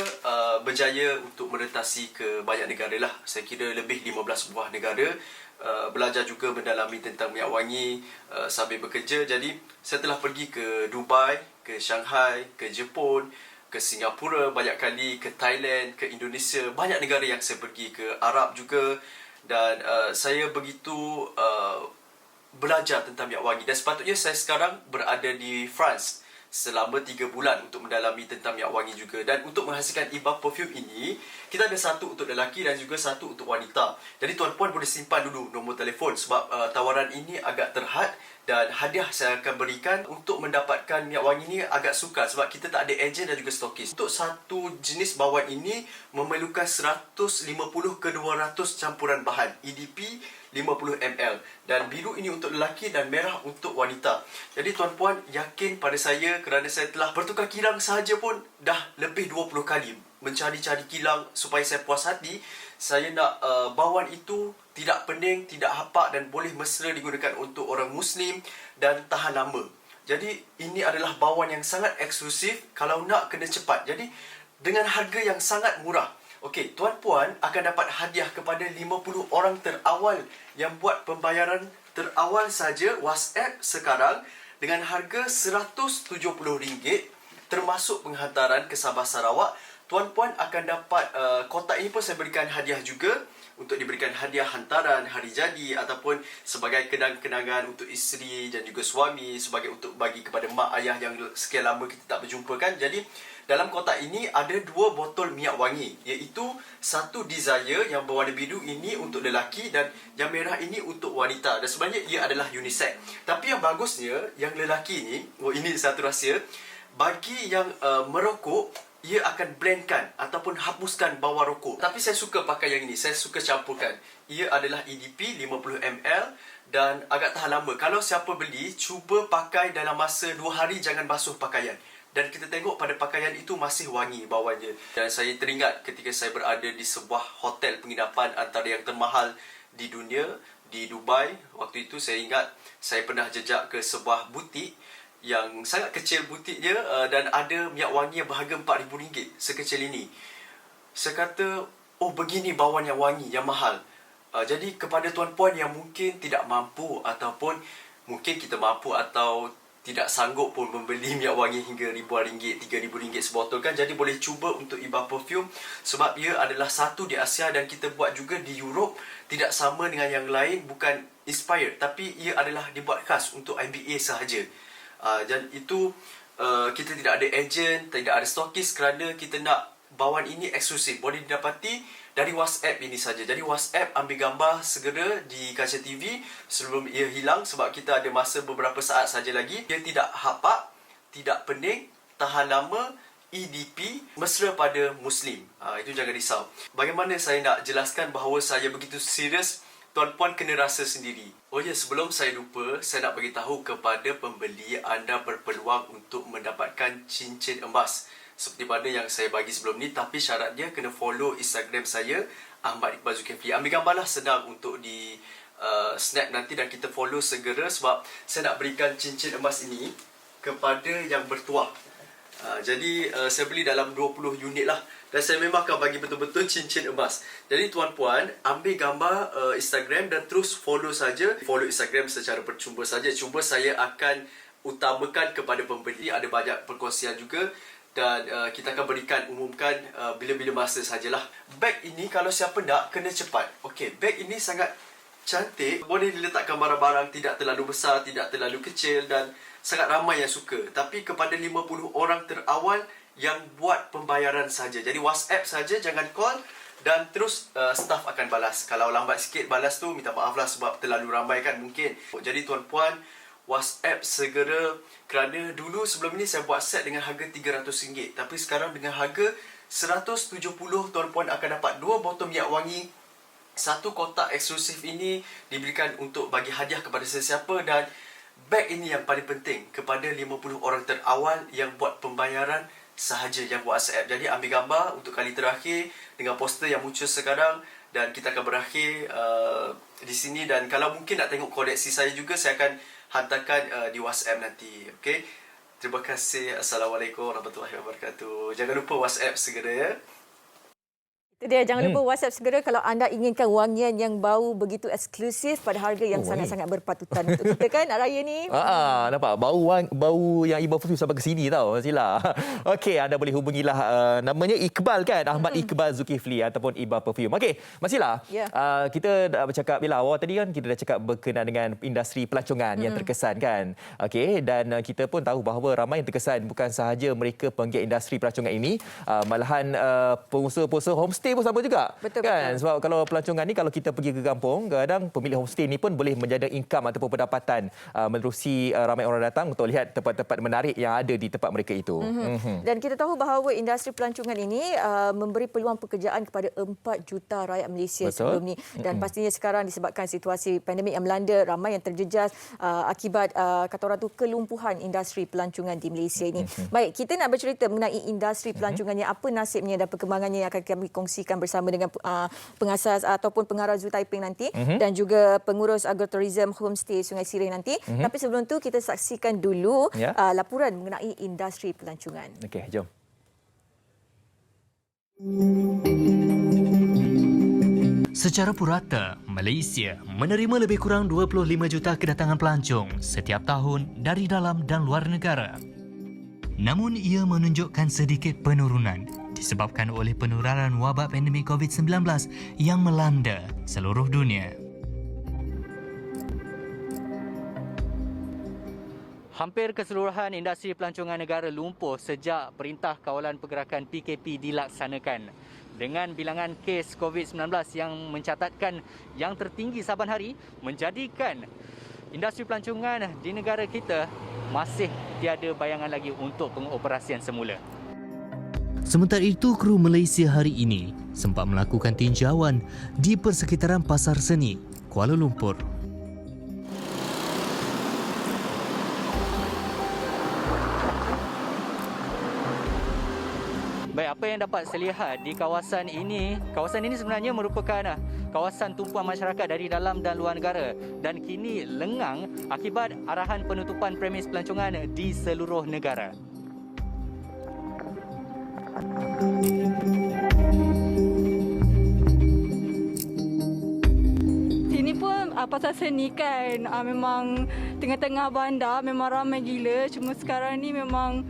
berjaya untuk merentasi ke banyak negara lah. Saya kira lebih 15 buah negara. Belajar juga mendalami tentang minyak wangi sambil bekerja. Jadi saya telah pergi ke Dubai, ke Shanghai, ke Jepun, ke Singapura banyak kali, ke Thailand, ke Indonesia, banyak negara yang saya pergi, ke Arab juga. Dan saya begitu belajar tentang minyak wangi. Dan sepatutnya saya sekarang berada di France selama 3 bulan untuk mendalami tentang minyak wangi juga. Dan untuk menghasilkan Iba Perfume ini, kita ada satu untuk lelaki dan juga satu untuk wanita. Jadi tuan-puan boleh simpan dulu nombor telefon, sebab tawaran ini agak terhad. Dan hadiah saya akan berikan untuk mendapatkan minyak wangi ini agak sukar, sebab kita tak ada ejen dan juga stokis. Untuk satu jenis bawaan ini memerlukan 150 ke 200 campuran bahan, EDP 50 ml. Dan biru ini untuk lelaki dan merah untuk wanita. Jadi tuan-puan yakin pada saya, kerana saya telah bertukar kilang sahaja pun dah lebih 20 kali mencari-cari kilang supaya saya puas hati. Saya nak bawaan itu tidak pening, tidak hapak dan boleh mesra digunakan untuk orang Muslim dan tahan lama. Jadi ini adalah bawaan yang sangat eksklusif kalau nak kena cepat. Jadi dengan harga yang sangat murah. Okey, tuan-puan akan dapat hadiah kepada 50 orang terawal yang buat pembayaran terawal saja WhatsApp sekarang dengan harga RM170 termasuk penghantaran ke Sabah Sarawak. Tuan-puan akan dapat kotak ini pun saya berikan hadiah juga untuk diberikan hadiah hantaran hari jadi ataupun sebagai kenang-kenangan untuk isteri dan juga suami, sebagai untuk bagi kepada mak ayah yang sekian lama kita tak berjumpa kan. Jadi dalam kotak ini ada 2 botol minyak wangi, iaitu satu Desire yang berwarna biru ini untuk lelaki dan yang merah ini untuk wanita. Dan sebenarnya ia adalah unisex. Tapi yang bagusnya yang lelaki ini, ini satu rahsia, bagi yang merokok, ia akan blendkan ataupun hapuskan bawah rokok. Tapi saya suka pakai yang ini, saya suka campurkan. Ia adalah EDP 50 ml dan agak tahan lama. Kalau siapa beli, cuba pakai dalam masa 2 hari, jangan basuh pakaian. Dan kita tengok pada pakaian itu masih wangi bawahnya. Dan saya teringat ketika saya berada di sebuah hotel penginapan antara yang termahal di dunia, di Dubai. Waktu itu saya ingat saya pernah jejak ke sebuah butik yang sangat kecil butiknya dan ada minyak wangi yang berharga RM4,000 sekecil ini. Saya kata, oh begini bawaan yang wangi, yang mahal. Jadi kepada tuan-puan yang mungkin tidak mampu ataupun mungkin kita mampu atau tidak sanggup pun membeli minyak wangi hingga ribuan ringgit, RM3,000 sebotol kan. Jadi boleh cuba untuk Iba Perfume sebab ia adalah satu di Asia dan kita buat juga di Europe. Tidak sama dengan yang lain, bukan inspired, tapi ia adalah dibuat khas untuk IBA sahaja. Dan itu kita tidak ada ejen, tidak ada stokis kerana kita nak bawaan ini eksklusif. Boleh didapati dari WhatsApp ini saja. Jadi WhatsApp ambil gambar segera di kaca TV sebelum ia hilang sebab kita ada masa beberapa saat saja lagi. Ia tidak hapak, tidak pening, tahan lama, EDP, mesra pada Muslim. Itu jangan risau. Bagaimana saya nak jelaskan bahawa saya begitu serius? Tuan-puan kena rasa sendiri. Oh ya, sebelum saya lupa, saya nak beritahu kepada pembeli anda berpeluang untuk mendapatkan cincin emas seperti mana yang saya bagi sebelum ni, tapi syaratnya kena follow Instagram saya, Ahmad Iqbal Zulkifli. Ambil gambarlah, senang untuk di snap nanti dan kita follow segera sebab saya nak berikan cincin emas ini kepada yang bertuah. Jadi saya beli dalam 20 unit lah. Dan saya memang akan bagi betul-betul cincin emas. Jadi tuan-puan, ambil gambar Instagram dan terus follow saja. Follow Instagram secara percuma saja. Cuma saya akan utamakan kepada pembeli. Ada banyak perkongsian juga. dan kita akan umumkan bila-bila masa sajalah. Beg ini kalau siapa nak kena cepat. Okey, beg ini sangat cantik, boleh diletakkan barang-barang, tidak terlalu besar, tidak terlalu kecil dan sangat ramai yang suka. Tapi kepada 50 orang terawal yang buat pembayaran saja. Jadi WhatsApp saja, jangan call dan terus staff akan balas. Kalau lambat sikit balas tu, minta maaf lah sebab terlalu ramai kan mungkin. Jadi tuan-puan, WhatsApp segera, kerana dulu sebelum ini saya buat set dengan harga RM300, tapi sekarang dengan harga RM170 tuan-puan akan dapat 2 botol minyak wangi. Satu kotak eksklusif ini diberikan untuk bagi hadiah kepada sesiapa dan beg ini yang paling penting kepada 50 orang terawal yang buat pembayaran sahaja, yang buat WhatsApp. Jadi ambil gambar untuk kali terakhir dengan poster yang muncul sekarang dan kita akan berakhir di sini. Dan kalau mungkin nak tengok koleksi saya juga, saya akan hantarkan di WhatsApp nanti. Okey. Terima kasih. Assalamualaikum warahmatullahi wabarakatuh. Jangan lupa WhatsApp segera ya. Itu dia, jangan lupa WhatsApp segera kalau anda inginkan wangian yang bau begitu eksklusif pada harga yang sangat-sangat berpatutan untuk kita kan nak raya ni. Nampak bau yang Iba Perfume sampai ke sini tau, Sila. Okey, anda boleh hubungilah namanya Iqbal kan, Ahmad Iqbal Zulkifli ataupun Iba Perfume. Okey, Masila. Kita dah bercakap bila awal tadi kan, kita dah cakap berkenaan dengan industri pelancongan yang terkesan kan. Okey, dan kita pun tahu bahawa ramai yang terkesan bukan sahaja mereka penggiat industri pelancongan ini, malahan pengusaha-pengusaha homestay pun sama juga. Betul, kan? Sebab kalau pelancongan ni, kalau kita pergi ke kampung, kadang pemilik homestay ni pun boleh menjana income ataupun pendapatan menerusi ramai orang datang untuk lihat tempat-tempat menarik yang ada di tempat mereka itu. Dan kita tahu bahawa industri pelancongan ini memberi peluang pekerjaan kepada 4 juta rakyat Malaysia sebelum ni. Dan pastinya sekarang disebabkan situasi pandemik yang melanda, ramai yang terjejas akibat kata orang tu kelumpuhan industri pelancongan di Malaysia ini. Baik, kita nak bercerita mengenai industri pelancongan ni, apa nasibnya dan perkembangannya yang akan kami kongsikan bersama dengan pengasas ataupun pengarah Zoo Taiping nanti dan juga pengurus agrotourism homestay Sungai Sirih nanti. Tapi sebelum tu kita saksikan dulu laporan mengenai industri pelancongan. Okey, jom. Secara purata, Malaysia menerima lebih kurang 25 juta kedatangan pelancong setiap tahun dari dalam dan luar negara. Namun ia menunjukkan sedikit penurunan disebabkan oleh penularan wabak pandemik COVID-19 yang melanda seluruh dunia. Hampir keseluruhan industri pelancongan negara lumpuh sejak Perintah Kawalan Pergerakan PKP dilaksanakan. Dengan bilangan kes COVID-19 yang mencatatkan yang tertinggi saban hari, menjadikan industri pelancongan di negara kita masih tiada bayangan lagi untuk pengoperasian semula. Sementara itu, kru Malaysia hari ini sempat melakukan tinjauan di persekitaran Pasar Seni, Kuala Lumpur. Baik, apa yang dapat saya lihat di kawasan ini sebenarnya merupakan kawasan tumpuan masyarakat dari dalam dan luar negara dan kini lengang akibat arahan penutupan premis pelancongan di seluruh negara. Sini pun pasar seni kan memang tengah-tengah bandar, memang ramai gila. Cuma sekarang ni memang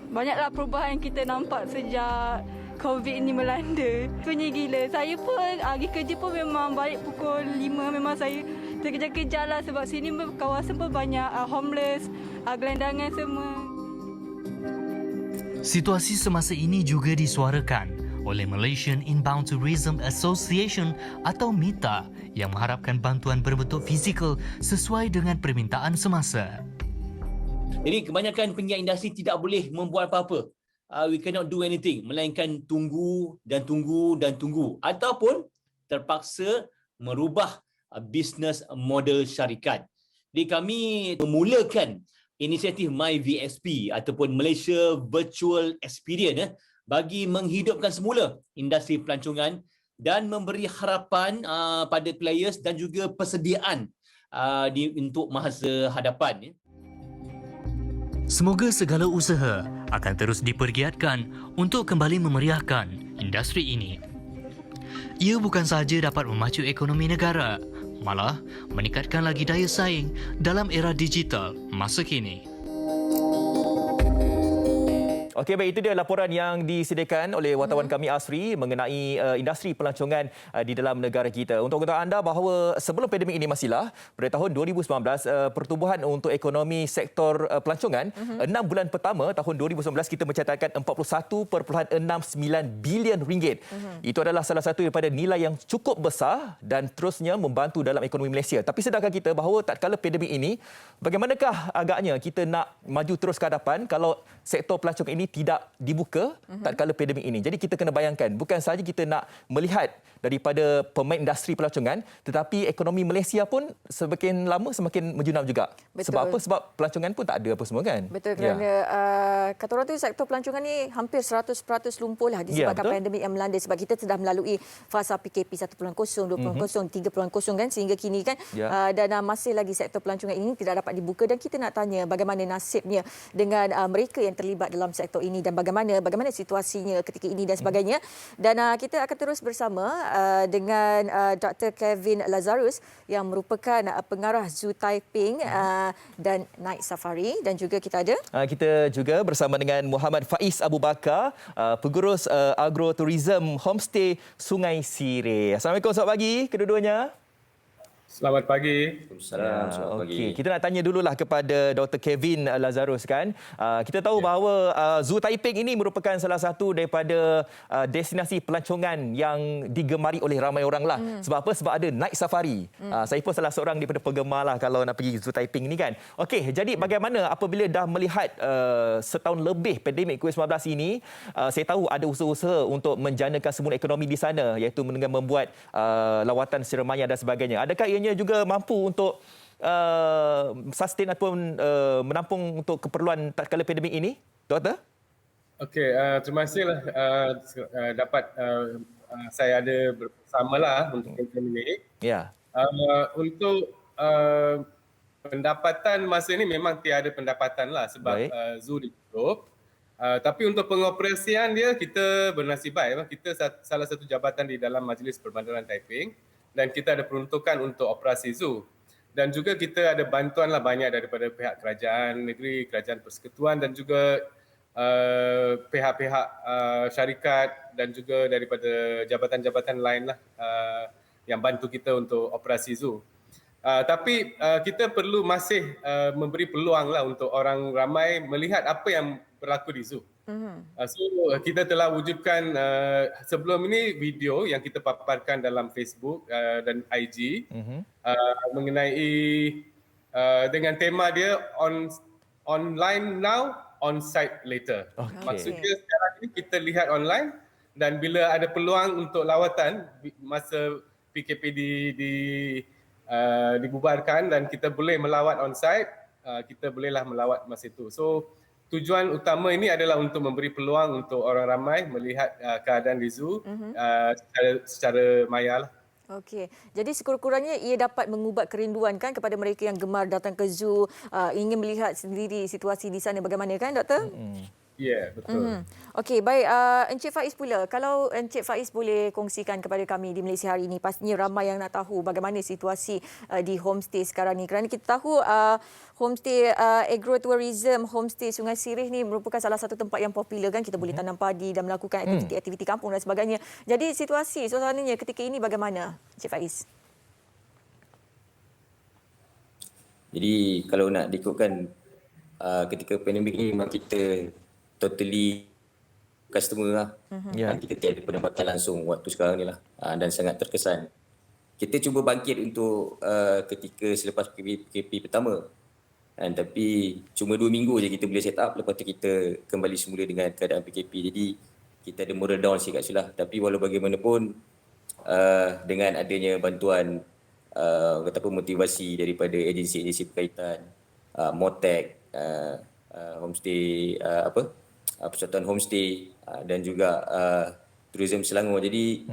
banyaklah perubahan yang kita nampak sejak COVID ni melanda. Sebenarnya gila. Saya pun pergi kerja pun memang balik pukul 5. Memang saya terkejar-kejar lah sebab sini kawasan pun banyak homeless, gelandangan semua. Situasi semasa ini juga disuarakan oleh Malaysian Inbound Tourism Association atau MITA yang mengharapkan bantuan berbentuk fizikal sesuai dengan permintaan semasa. Jadi kebanyakan penggiat industri tidak boleh membuat apa-apa. We cannot do anything, melainkan tunggu dan tunggu dan tunggu ataupun terpaksa merubah bisnes model syarikat. Jadi kami memulakan inisiatif MyVSP ataupun Malaysia Virtual Experience bagi menghidupkan semula industri pelancongan dan memberi harapan pada players dan juga persediaan untuk masa hadapan. Semoga segala usaha akan terus dipergiatkan untuk kembali memeriahkan industri ini. Ia bukan sahaja dapat memacu ekonomi negara, malah meningkatkan lagi daya saing dalam era digital masa kini. Okey, baik, itu dia laporan yang disediakan oleh wartawan kami Asri mengenai industri pelancongan di dalam negara kita. Untuk mengetahui anda bahawa sebelum pandemik ini Masilah, pada tahun 2019 pertumbuhan untuk ekonomi sektor pelancongan 6 bulan pertama tahun 2019 kita mencatatkan 41.69 bilion ringgit. Itu adalah salah satu daripada nilai yang cukup besar dan terusnya membantu dalam ekonomi Malaysia. Tapi sedarkah kita bahawa tatkala pandemik ini, bagaimanakah agaknya kita nak maju terus ke hadapan kalau sektor pelancongan ini tidak dibuka tatkala pandemik ini. Jadi kita kena bayangkan, bukan sahaja kita nak melihat daripada pemain industri pelancongan, tetapi ekonomi Malaysia pun semakin lama semakin menjunam juga. Betul. Sebab apa? Sebab pelancongan pun tak ada apa semua kan. Betul, kerana kata orang tu sektor pelancongan ni hampir 100% lumpuh lah disebabkan pandemik yang melanda, sebab kita sudah melalui fasa PKP 1.0, 2.0, 3.0 kan sehingga kini kan, dan masih lagi sektor pelancongan ini tidak dapat dibuka, dan kita nak tanya bagaimana nasibnya dengan mereka yang terlibat dalam sektor ini dan bagaimana situasinya ketika ini dan sebagainya. Dan kita akan terus bersama dengan Dr. Kevin Lazarus yang merupakan pengarah Zoo Taiping dan Night Safari, dan juga kita juga bersama dengan Muhammad Faiz Abu Bakar, pengurus agroturism homestay Sungai Sireh. Assalamualaikum, selamat pagi kedua-duanya. Selamat pagi. Selamat pagi. Kita nak tanya dululah kepada Dr. Kevin Lazarus kan. Kita tahu bahawa Zoo Taiping ini merupakan salah satu daripada destinasi pelancongan yang digemari oleh ramai orang lah. Sebab apa? Sebab ada Night Safari. Saya pun salah seorang daripada penggemar lah kalau nak pergi Zoo Taiping ni kan. Okey, jadi bagaimana apabila dah melihat setahun lebih pandemik COVID-19 ini, saya tahu ada usaha-usaha untuk menjanakan semula ekonomi di sana, iaitu dengan membuat lawatan secara maya dan sebagainya. Adakah ianya juga mampu untuk sustain ataupun menampung untuk keperluan tatkala pandemik ini, Doktor? Okey, terima kasihlah dapat saya ada bersamalah untuk program ini. Ya. Untuk pendapatan masa ini memang tiada pendapatan lah sebab zoo ditutup. Tapi untuk pengoperasian dia kita bernasib baik. Kita salah satu jabatan di dalam Majlis Perbandaran Taiping dan kita ada peruntukan untuk operasi zoo. Dan juga kita ada bantuan lah banyak daripada pihak kerajaan negeri, kerajaan persekutuan dan juga pihak-pihak syarikat dan juga daripada jabatan-jabatan lain lah yang bantu kita untuk operasi zoo. Tapi kita perlu masih memberi peluang lah untuk orang ramai melihat apa yang berlaku di zoo. So kita telah wujudkan sebelum ini video yang kita paparkan dalam Facebook dan IG mengenai dengan tema dia online now, on site later. Maksudnya sekarang ini kita lihat online dan bila ada peluang untuk lawatan masa PKP dibubarkan dan kita boleh melawat on site, kita bolehlah melawat masa itu. So tujuan utama ini adalah untuk memberi peluang untuk orang ramai melihat keadaan di zoo secara maya lah. Okey, jadi sekurang-kurangnya ia dapat mengubat kerinduan kan kepada mereka yang gemar datang ke zoo, ingin melihat sendiri situasi di sana bagaimana kan, Doktor? Ya, betul. Okey, baik. Encik Faiz pula, kalau Encik Faiz boleh kongsikan kepada kami di Malaysia hari ini, pastinya ramai yang nak tahu bagaimana situasi di homestay sekarang ni. Kerana kita tahu homestay agroturism, homestay Sungai Sireh ni merupakan salah satu tempat yang popular kan. Kita boleh tanam padi dan melakukan aktiviti-aktiviti kampung dan sebagainya. Jadi situasi, suasananya ketika ini bagaimana, Encik Faiz? Jadi kalau nak diikutkan ketika pandemik ni memang kita totally customer lah. Kita tiada pendapatan langsung waktu sekarang ni lah dan sangat terkesan. Kita cuba bangkit untuk ketika selepas PKP pertama tapi cuma 2 minggu je kita boleh set up, lepas tu kita kembali semula dengan keadaan PKP. Jadi kita ada moral down sikit kat lah. Tapi walau bagaimanapun dengan adanya bantuan motivasi daripada agensi-agensi berkaitan, Motek, homestay Persatuan Homestay dan juga Tourism Selangor. Jadi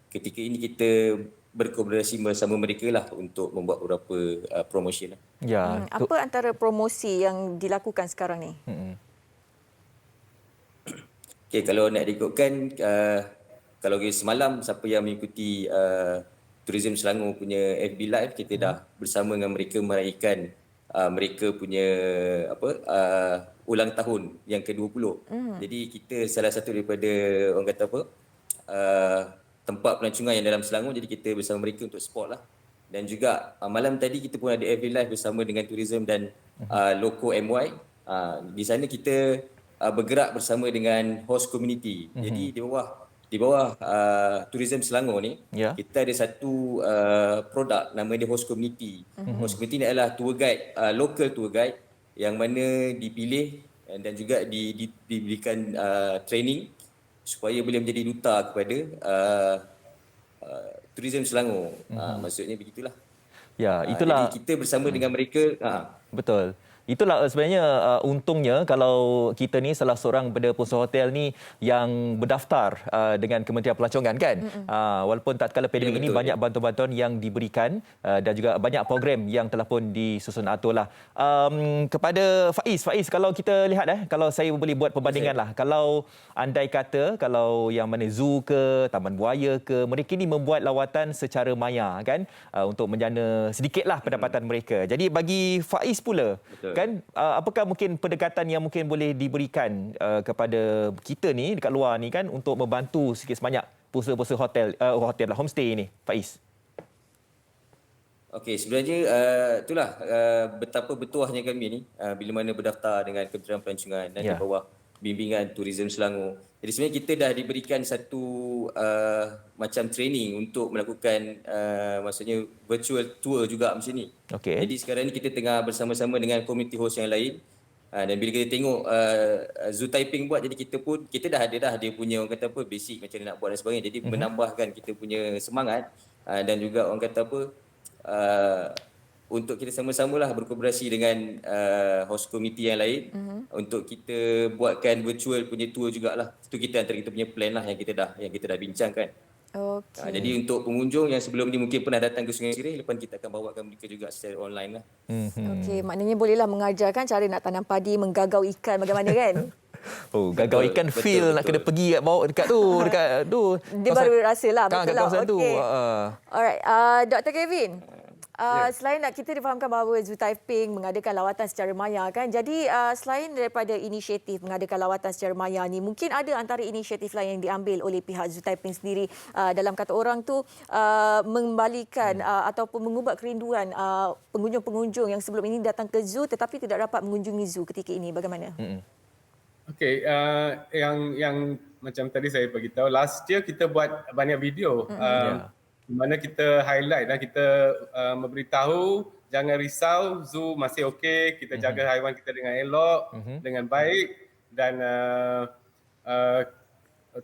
ketika ini kita berkolaborasi bersama mereka lah untuk membuat beberapa promotion lah. Ya. Apa antara promosi yang dilakukan sekarang ni? Okay, kalau nak diikutkan, kalau semalam siapa yang mengikuti Tourism Selangor punya FB Live, kita dah bersama dengan mereka meraihkan mereka punya ulang tahun yang ke-20. Jadi kita salah satu daripada orang kata tempat pelancongan yang dalam Selangor, jadi kita bersama mereka untuk support lah. Dan juga malam tadi kita pun ada FB Live bersama dengan Tourism dan Loko MY. Di sana kita bergerak bersama dengan host community. Jadi di bawah Tourism Selangor ni, kita ada satu produk nama dia host community. Host community ni adalah tour guide, local tour guide yang mana dipilih dan juga diberikan training supaya boleh menjadi duta kepada Tourism Selangor. Maksudnya begitulah. Ya, itulah. Jadi kita bersama dengan mereka. Betul. Itulah sebenarnya untungnya kalau kita ni salah seorang daripada pengusaha hotel ni yang berdaftar dengan Kementerian Pelancongan kan. Walaupun tatkala pandemik ini banyak bantuan-bantuan yang diberikan dan juga banyak program yang telah pun disusun atur lah. Kepada Faiz, kalau kita lihat kalau saya boleh buat perbandingan lah. Kalau andai kata kalau yang mana zoo ke, Taman Buaya ke, mereka ni membuat lawatan secara maya kan untuk menjana sedikitlah pendapatan mereka. Jadi bagi Faiz pula kan, apakah mungkin pendekatan yang mungkin boleh diberikan kepada kita ni dekat luar ni kan untuk membantu sikit sebanyak pengusaha-pengusaha hotel lah, homestay ni, Faiz? Okey, sebenarnya itulah betapa bertuahnya kami ni bila mana berdaftar dengan Kementerian Pelancongan dan di bawah bimbingan Tourism Selangor. Jadi sebenarnya kita dah diberikan satu macam training untuk melakukan maksudnya virtual tour juga macam ni. Okay. Jadi sekarang ni kita tengah bersama-sama dengan community host yang lain dan bila kita tengok Zoo Taiping buat, jadi kita dah ada dia punya orang kata basic macam nak buat dan sebagainya. Jadi menambahkan kita punya semangat dan juga orang kata untuk kita sama-samalah berkolaborasi dengan host committee yang lain untuk kita buatkan virtual punya tour jugalah. Itu antara kita punya plan lah yang kita dah bincangkan. Okey. Jadi untuk pengunjung yang sebelum ni mungkin pernah datang ke Sungai Sirih, lepas kita akan bawakan mereka juga secara online lah. Okey, maknanya bolehlah mengajarkan cara nak tanam padi, menggagau ikan bagaimana kan? Gagau ikan feel nak kena pergi dekat tu. Dia baru rasalah betul lah. Okey. Alright, Dr. Kevin. Selain nak kita difahamkan bahawa Zoo Taiping mengadakan lawatan secara maya kan. Jadi selain daripada inisiatif mengadakan lawatan secara maya ni, mungkin ada antara inisiatif lain yang diambil oleh pihak Zoo Taiping sendiri dalam kata orang tu mengembalikan ataupun mengubat kerinduan pengunjung-pengunjung yang sebelum ini datang ke zoo tetapi tidak dapat mengunjungi zoo ketika ini. Bagaimana? Okey, yang macam tadi saya beritahu, last year kita buat banyak video di mana kita highlight dan kita memberitahu jangan risau, zoo masih okey, kita jaga haiwan kita dengan elok, dengan baik dan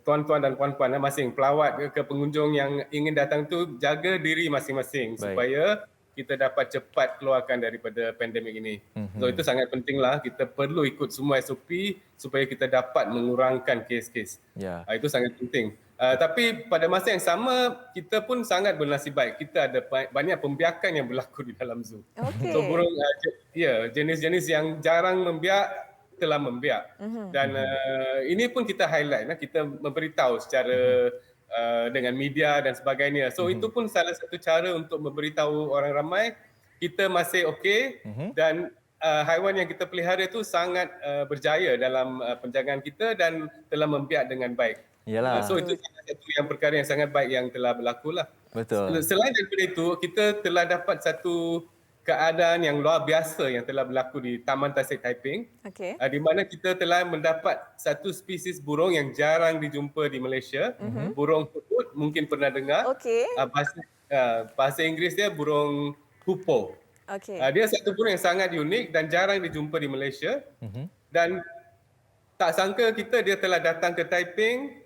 tuan-tuan dan puan-puan masing pelawat ke pengunjung yang ingin datang tu jaga diri masing-masing supaya kita dapat cepat keluarkan daripada pandemik ini. So itu sangat pentinglah, kita perlu ikut semua SOP supaya kita dapat mengurangkan kes-kes. Itu sangat penting. Tapi pada masa yang sama, kita pun sangat bernasib baik. Kita ada banyak pembiakan yang berlaku di dalam zoo. So burung, jenis-jenis yang jarang membiak telah membiak. Dan ini pun kita highlight, kita memberitahu secara dengan media dan sebagainya. So itu pun salah satu cara untuk memberitahu orang ramai kita masih okey dan haiwan yang kita pelihara itu sangat berjaya dalam penjagaan kita dan telah membiak dengan baik. Yalah. So itu salah satu yang perkara yang sangat baik yang telah berlaku lah. Betul. Selain daripada itu, kita telah dapat satu keadaan yang luar biasa yang telah berlaku di Taman Tasik Taiping. Di mana kita telah mendapat satu spesies burung yang jarang dijumpa di Malaysia. Burung putut, mungkin pernah dengar. Bahasa Inggeris dia burung hoopoe. Dia satu burung yang sangat unik dan jarang dijumpa di Malaysia. Dan tak sangka dia telah datang ke Taiping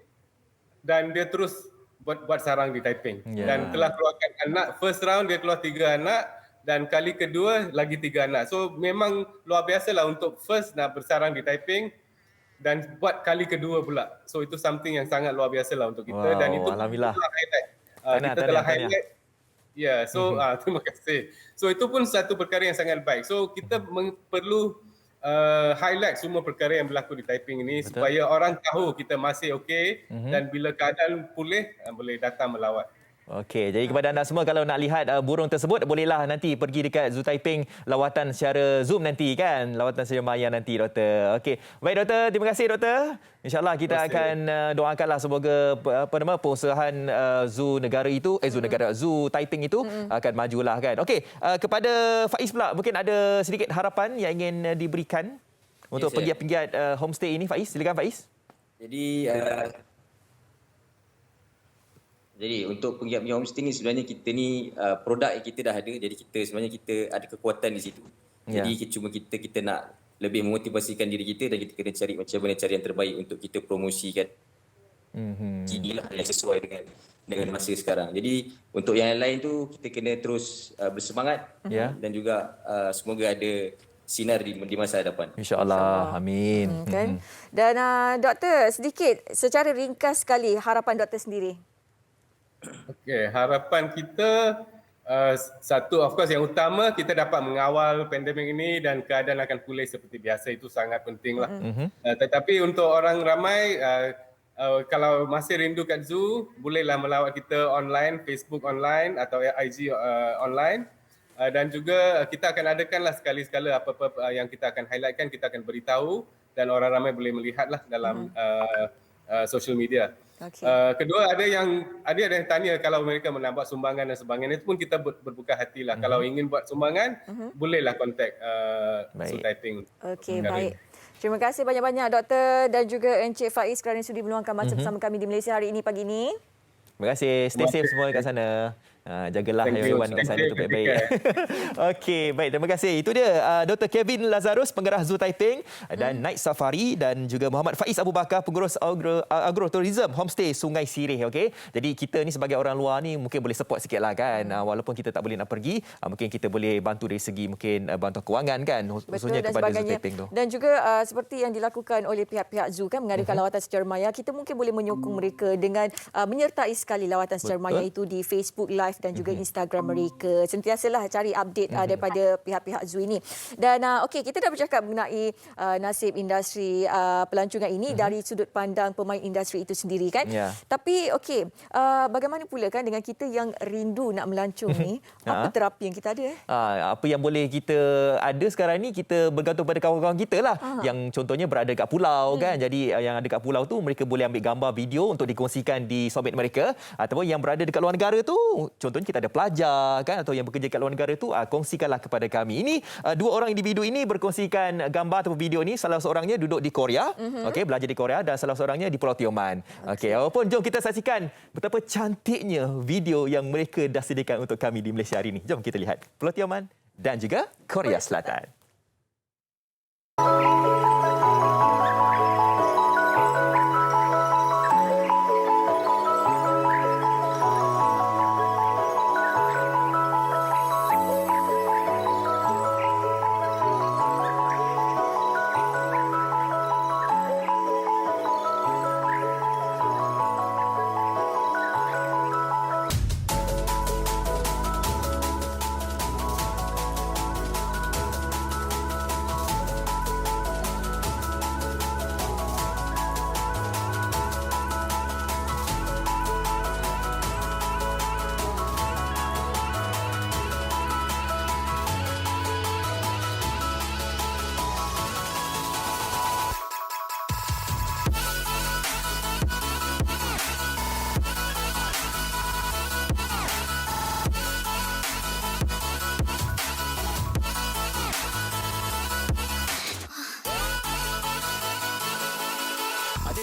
dan dia terus buat sarang di Taiping. Dan telah keluarkan anak. First round dia keluar 3 anak dan kali kedua lagi 3 anak. So memang luar biasalah untuk first nak bersarang di Taiping dan buat kali kedua pula. So itu something yang sangat luar biasalah untuk kita. Dan itu alhamdulillah. Kita telah highlight. Terima kasih. So itu pun satu perkara yang sangat baik. So kita perlu highlight semua perkara yang berlaku di Taiping ini supaya orang tahu kita masih okey dan bila keadaan pulih boleh datang melawat. Okey, jadi kepada anda semua kalau nak lihat burung tersebut, bolehlah nanti pergi dekat Zoo Taiping lawatan secara Zoom nanti kan, lawatan secara maya nanti, Doktor. Okey, baik Doktor, terima kasih Doktor. InsyaAllah kita akan doakanlah semoga pengusahaan zoo negara itu, Zoo Taiping itu akan majulah kan. Okey, kepada Faiz pula, mungkin ada sedikit harapan yang ingin diberikan untuk penggiat-penggiat homestay ini, Faiz. Silakan Faiz. Jadi untuk penggiat-penggiat homestay ni sebenarnya kita ni produk yang kita dah ada, jadi sebenarnya kita ada kekuatan di situ. Jadi cuma kita nak lebih memotivasikan diri kita dan kita kena cari macam mana cara yang terbaik untuk kita promosikan. Inilah yang sesuai dengan masa sekarang. Jadi untuk yang lain tu kita kena terus bersemangat dan juga semoga ada sinar di masa hadapan. InsyaAllah. Amin. Kan? Dan Doktor, sedikit secara ringkas sekali harapan Doktor sendiri. Okey, harapan kita satu, of course yang utama kita dapat mengawal pandemik ini dan keadaan akan pulih seperti biasa, itu sangat penting lah. Tetapi untuk orang ramai, kalau masih rindu kat zoo, bolehlah melawat kita online, Facebook online atau IG online. Dan juga kita akan adakanlah sekali-sekala apa-apa yang kita akan highlightkan, kita akan beritahu dan orang ramai boleh melihatlah dalam social media. Okay. Kedua, ada yang tanya kalau mereka nak buat sumbangan dan sebagainya, itu pun kita berbuka hatilah. Kalau ingin buat sumbangan, bolehlah kontak Zoo Taiping. Okey, baik. Terima kasih banyak-banyak Doktor dan juga Encik Faiz kerana sudi meluangkan masa bersama kami di Malaysia hari ini pagi ini. Terima kasih. Stay safe semua kat sana. Jagalah haiwan kat sana tu baik-baik. Okey, baik. Terima kasih. Itu dia Dr. Kevin Lazarus, pengarah Zoo Taiping dan Night Safari, dan juga Muhammad Faiz Abu Bakar, pengurus agrotourism Homestay Sungai Sirih. Okey. Jadi kita ni sebagai orang luar ni mungkin boleh support sikitlah kan. Walaupun kita tak boleh nak pergi, mungkin kita boleh bantu dari segi mungkin bantuan kewangan kan, khususnya kepada Zoo Taiping tu. Dan juga seperti yang dilakukan oleh pihak-pihak zoo kan, mengadakan lawatan secara maya, kita mungkin boleh menyokong mereka dengan menyertai sekali lawatan secara maya itu di Facebook Live dan juga Instagram mereka. Sentiasalah cari update daripada pihak-pihak zoo ini. Dan okey, kita dah bercakap mengenai nasib industri pelancongan ini dari sudut pandang pemain industri itu sendiri kan. Tapi okey, bagaimana pula kan dengan kita yang rindu nak melancong ni, apa terapi yang kita ada? Apa yang boleh kita ada sekarang ni, kita bergantung pada kawan-kawan kita lah. Yang contohnya berada kat pulau kan. Jadi yang ada kat pulau tu, mereka boleh ambil gambar video untuk dikongsikan di sosmed mereka. Ataupun yang berada dekat luar negara tu, contohnya kita ada pelajar kan, atau yang bekerja kat luar negara tu, kongsikanlah kepada kami. Ini dua orang individu ini berkongsikan gambar atau video ni. Salah seorangnya duduk di Korea, okey, belajar di Korea, dan salah seorangnya di Pulau Tioman. Okey, walaupun jom kita saksikan betapa cantiknya video yang mereka dah sediakan untuk kami di Malaysia hari ini. Jom kita lihat Pulau Tioman dan juga Korea Selatan.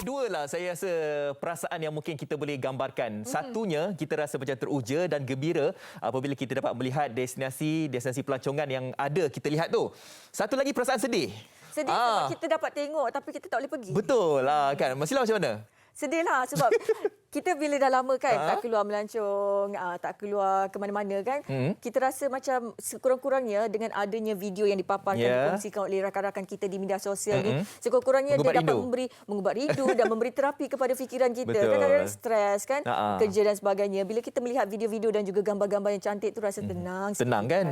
Dua lah saya rasa perasaan yang mungkin kita boleh gambarkan. Satunya, kita rasa macam teruja dan gembira apabila kita dapat melihat destinasi pelancongan yang ada kita lihat tu. Satu lagi perasaan sedih. Sedih sebab kita dapat tengok tapi kita tak boleh pergi. Betul lah kan. Masihlah macam mana? Sedih lah sebab kita bila dah lama kan tak keluar melancong, tak keluar ke mana-mana kan, kita rasa macam sekurang-kurangnya dengan adanya video yang dipaparkan, dikongsikan oleh rakan-rakan kita di media sosial ni, sekurang-kurangnya dia dapat mengubat rindu dan memberi terapi kepada fikiran kita. Kan kadang-kadang stres kan, kerja dan sebagainya. Bila kita melihat video-video dan juga gambar-gambar yang cantik tu rasa tenang. Tenang kan?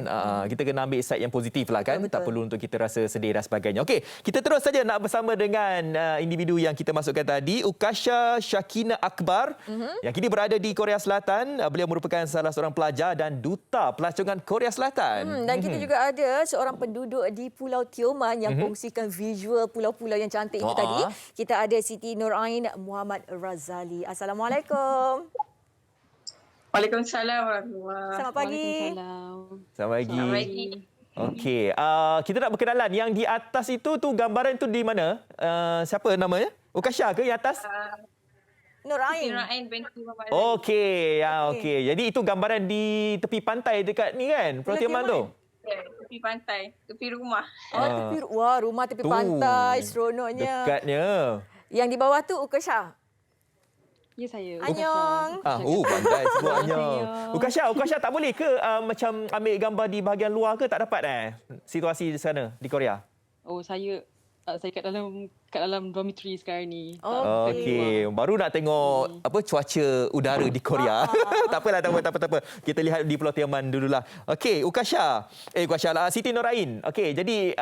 Kita kena ambil side yang positif lah kan. Tak perlu untuk kita rasa sedih dan sebagainya. Okey, kita terus saja nak bersama dengan individu yang kita masukkan tadi, Ukasha Ukasha Shakina Akbar yang kini berada di Korea Selatan. Beliau merupakan salah seorang pelajar dan duta pelancongan Korea Selatan. Dan kita juga ada seorang penduduk di Pulau Tioman yang kongsikan visual pulau-pulau yang cantik itu tadi. Kita ada Siti Nurain Muhammad Razali. Assalamualaikum. Waalaikumsalam warahmatullahi. Selamat pagi. Selamat pagi. Okey, kita nak berkenalan. Yang di atas itu tu gambaran tu di mana? Siapa namanya? Ukasha ke yang atas? Nurain. Nurain binti Muhammad. Okey, okey. Jadi itu gambaran di tepi pantai dekat ni kan? Pulau Tioman tu. Ya, tepi pantai, tepi rumah. Rumah tepi pantai, seronoknya. Dekatnya. Yang di bawah tu Ukasha. Ya, saya. Annyeong. Pandai sebutnya. Ukasha tak boleh ke macam ambil gambar di bahagian luar ke? Tak dapat situasi di sana di Korea? Saya kat dalam dormitory sekarang ni. Okey, baru nak tengok cuaca udara di Korea. Tak apa. Kita lihat di Pulau Tioman dululah. Okey, Ukasha lah, Siti Nurain. Okey, jadi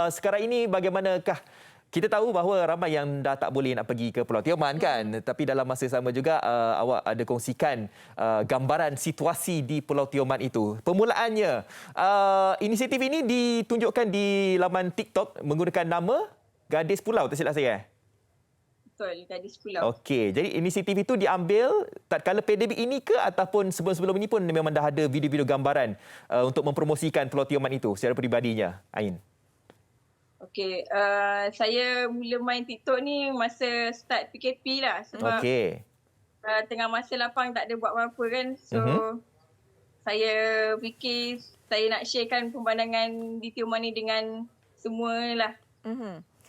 sekarang ini bagaimanakah? Kita tahu bahawa ramai yang dah tak boleh nak pergi ke Pulau Tioman kan, tapi dalam masa sama juga awak ada kongsikan gambaran situasi di Pulau Tioman itu. Permulaannya, inisiatif ini ditunjukkan di laman TikTok menggunakan nama Gadis Pulau, tak silap saya? Betul, Gadis Pulau. Okey, jadi inisiatif itu diambil tatkala pandemik ini ke ataupun sebelum-sebelum ini pun memang dah ada video-video gambaran untuk mempromosikan Pulau Tioman itu secara peribadinya, Ain? Okey, saya mula main TikTok ni masa start PKP lah sebab tengah masa lapang tak ada buat apa-apa kan. So saya fikir saya nak sharekan pemandangan di Tioman ni dengan semua lah.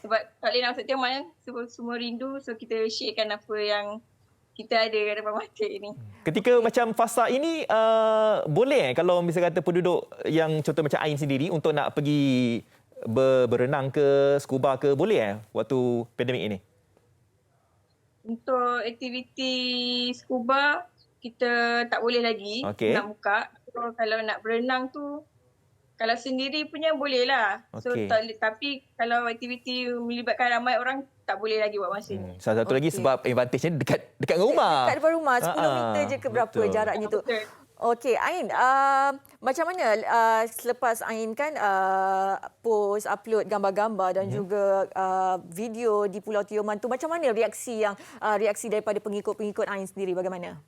Sebab tak boleh nak masuk Tioman kan, semua rindu. So kita sharekan apa yang kita ada kat depan mata ni. Ketika macam fasa ini, boleh kalau misalnya kata penduduk yang contoh macam Ain sendiri untuk nak pergi berenang ke, scuba ke, boleh waktu pandemik ini? Untuk aktiviti scuba, kita tak boleh lagi nak buka. So, kalau nak berenang tu, kalau sendiri punya boleh lah. So, tapi kalau aktiviti melibatkan ramai orang, tak boleh lagi buat masa ni. Salah satu lagi sebab advantage-nya dekat rumah. Dekat depan rumah, 10 meter je ke berapa jaraknya tu. Okey, Ain, macam mana selepas Ain kan upload gambar-gambar dan juga video di Pulau Tioman tu, macam mana reaksi daripada pengikut-pengikut Ain sendiri, bagaimana?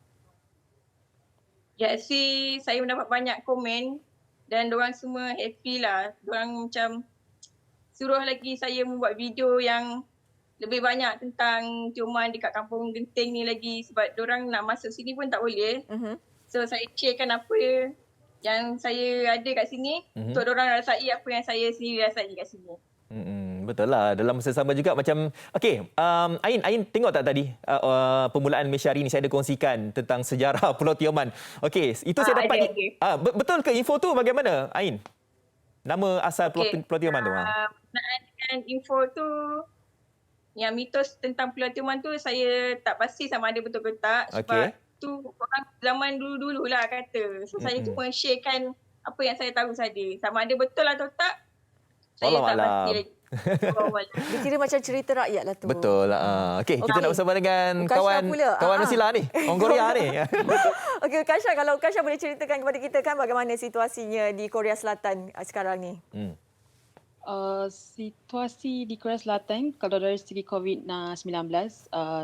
Reaksi, saya mendapat banyak komen dan diorang semua happy lah. Diorang macam suruh lagi saya membuat video yang lebih banyak tentang Tioman dekat Kampung Genting ni lagi sebab diorang nak masuk sini pun tak boleh. So saya sharekan apa yang saya ada kat sini untuk diorang rasai apa yang saya sendiri rasai kat sini. Betul lah. Dalam masa sama juga macam Ain tengok tak tadi permulaan Malaysia hari ni saya ada kongsikan tentang sejarah Pulau Tioman. Okey, itu saya dapat betul ke info tu bagaimana, Ain? Nama asal Pulau Tioman tu. Dengan info tu yang mitos tentang Pulau Tioman tu saya tak pasti sama ada betul ke tak sebab tu orang zaman dulu-dulu lah kata. So saya cuma sharekan apa yang saya tahu saja. Sama ada betul atau tak, saya tak pasti lagi. Dikira macam cerita rakyat lah tu. Betul lah. Okey, kita nak bersama dengan kawan Nusila ni, orang Korea ni. Okey, Ukasha, kalau Ukasha boleh ceritakan kepada kita kan bagaimana situasinya di Korea Selatan sekarang ni? Situasi di Korea Selatan kalau dari segi COVID-19,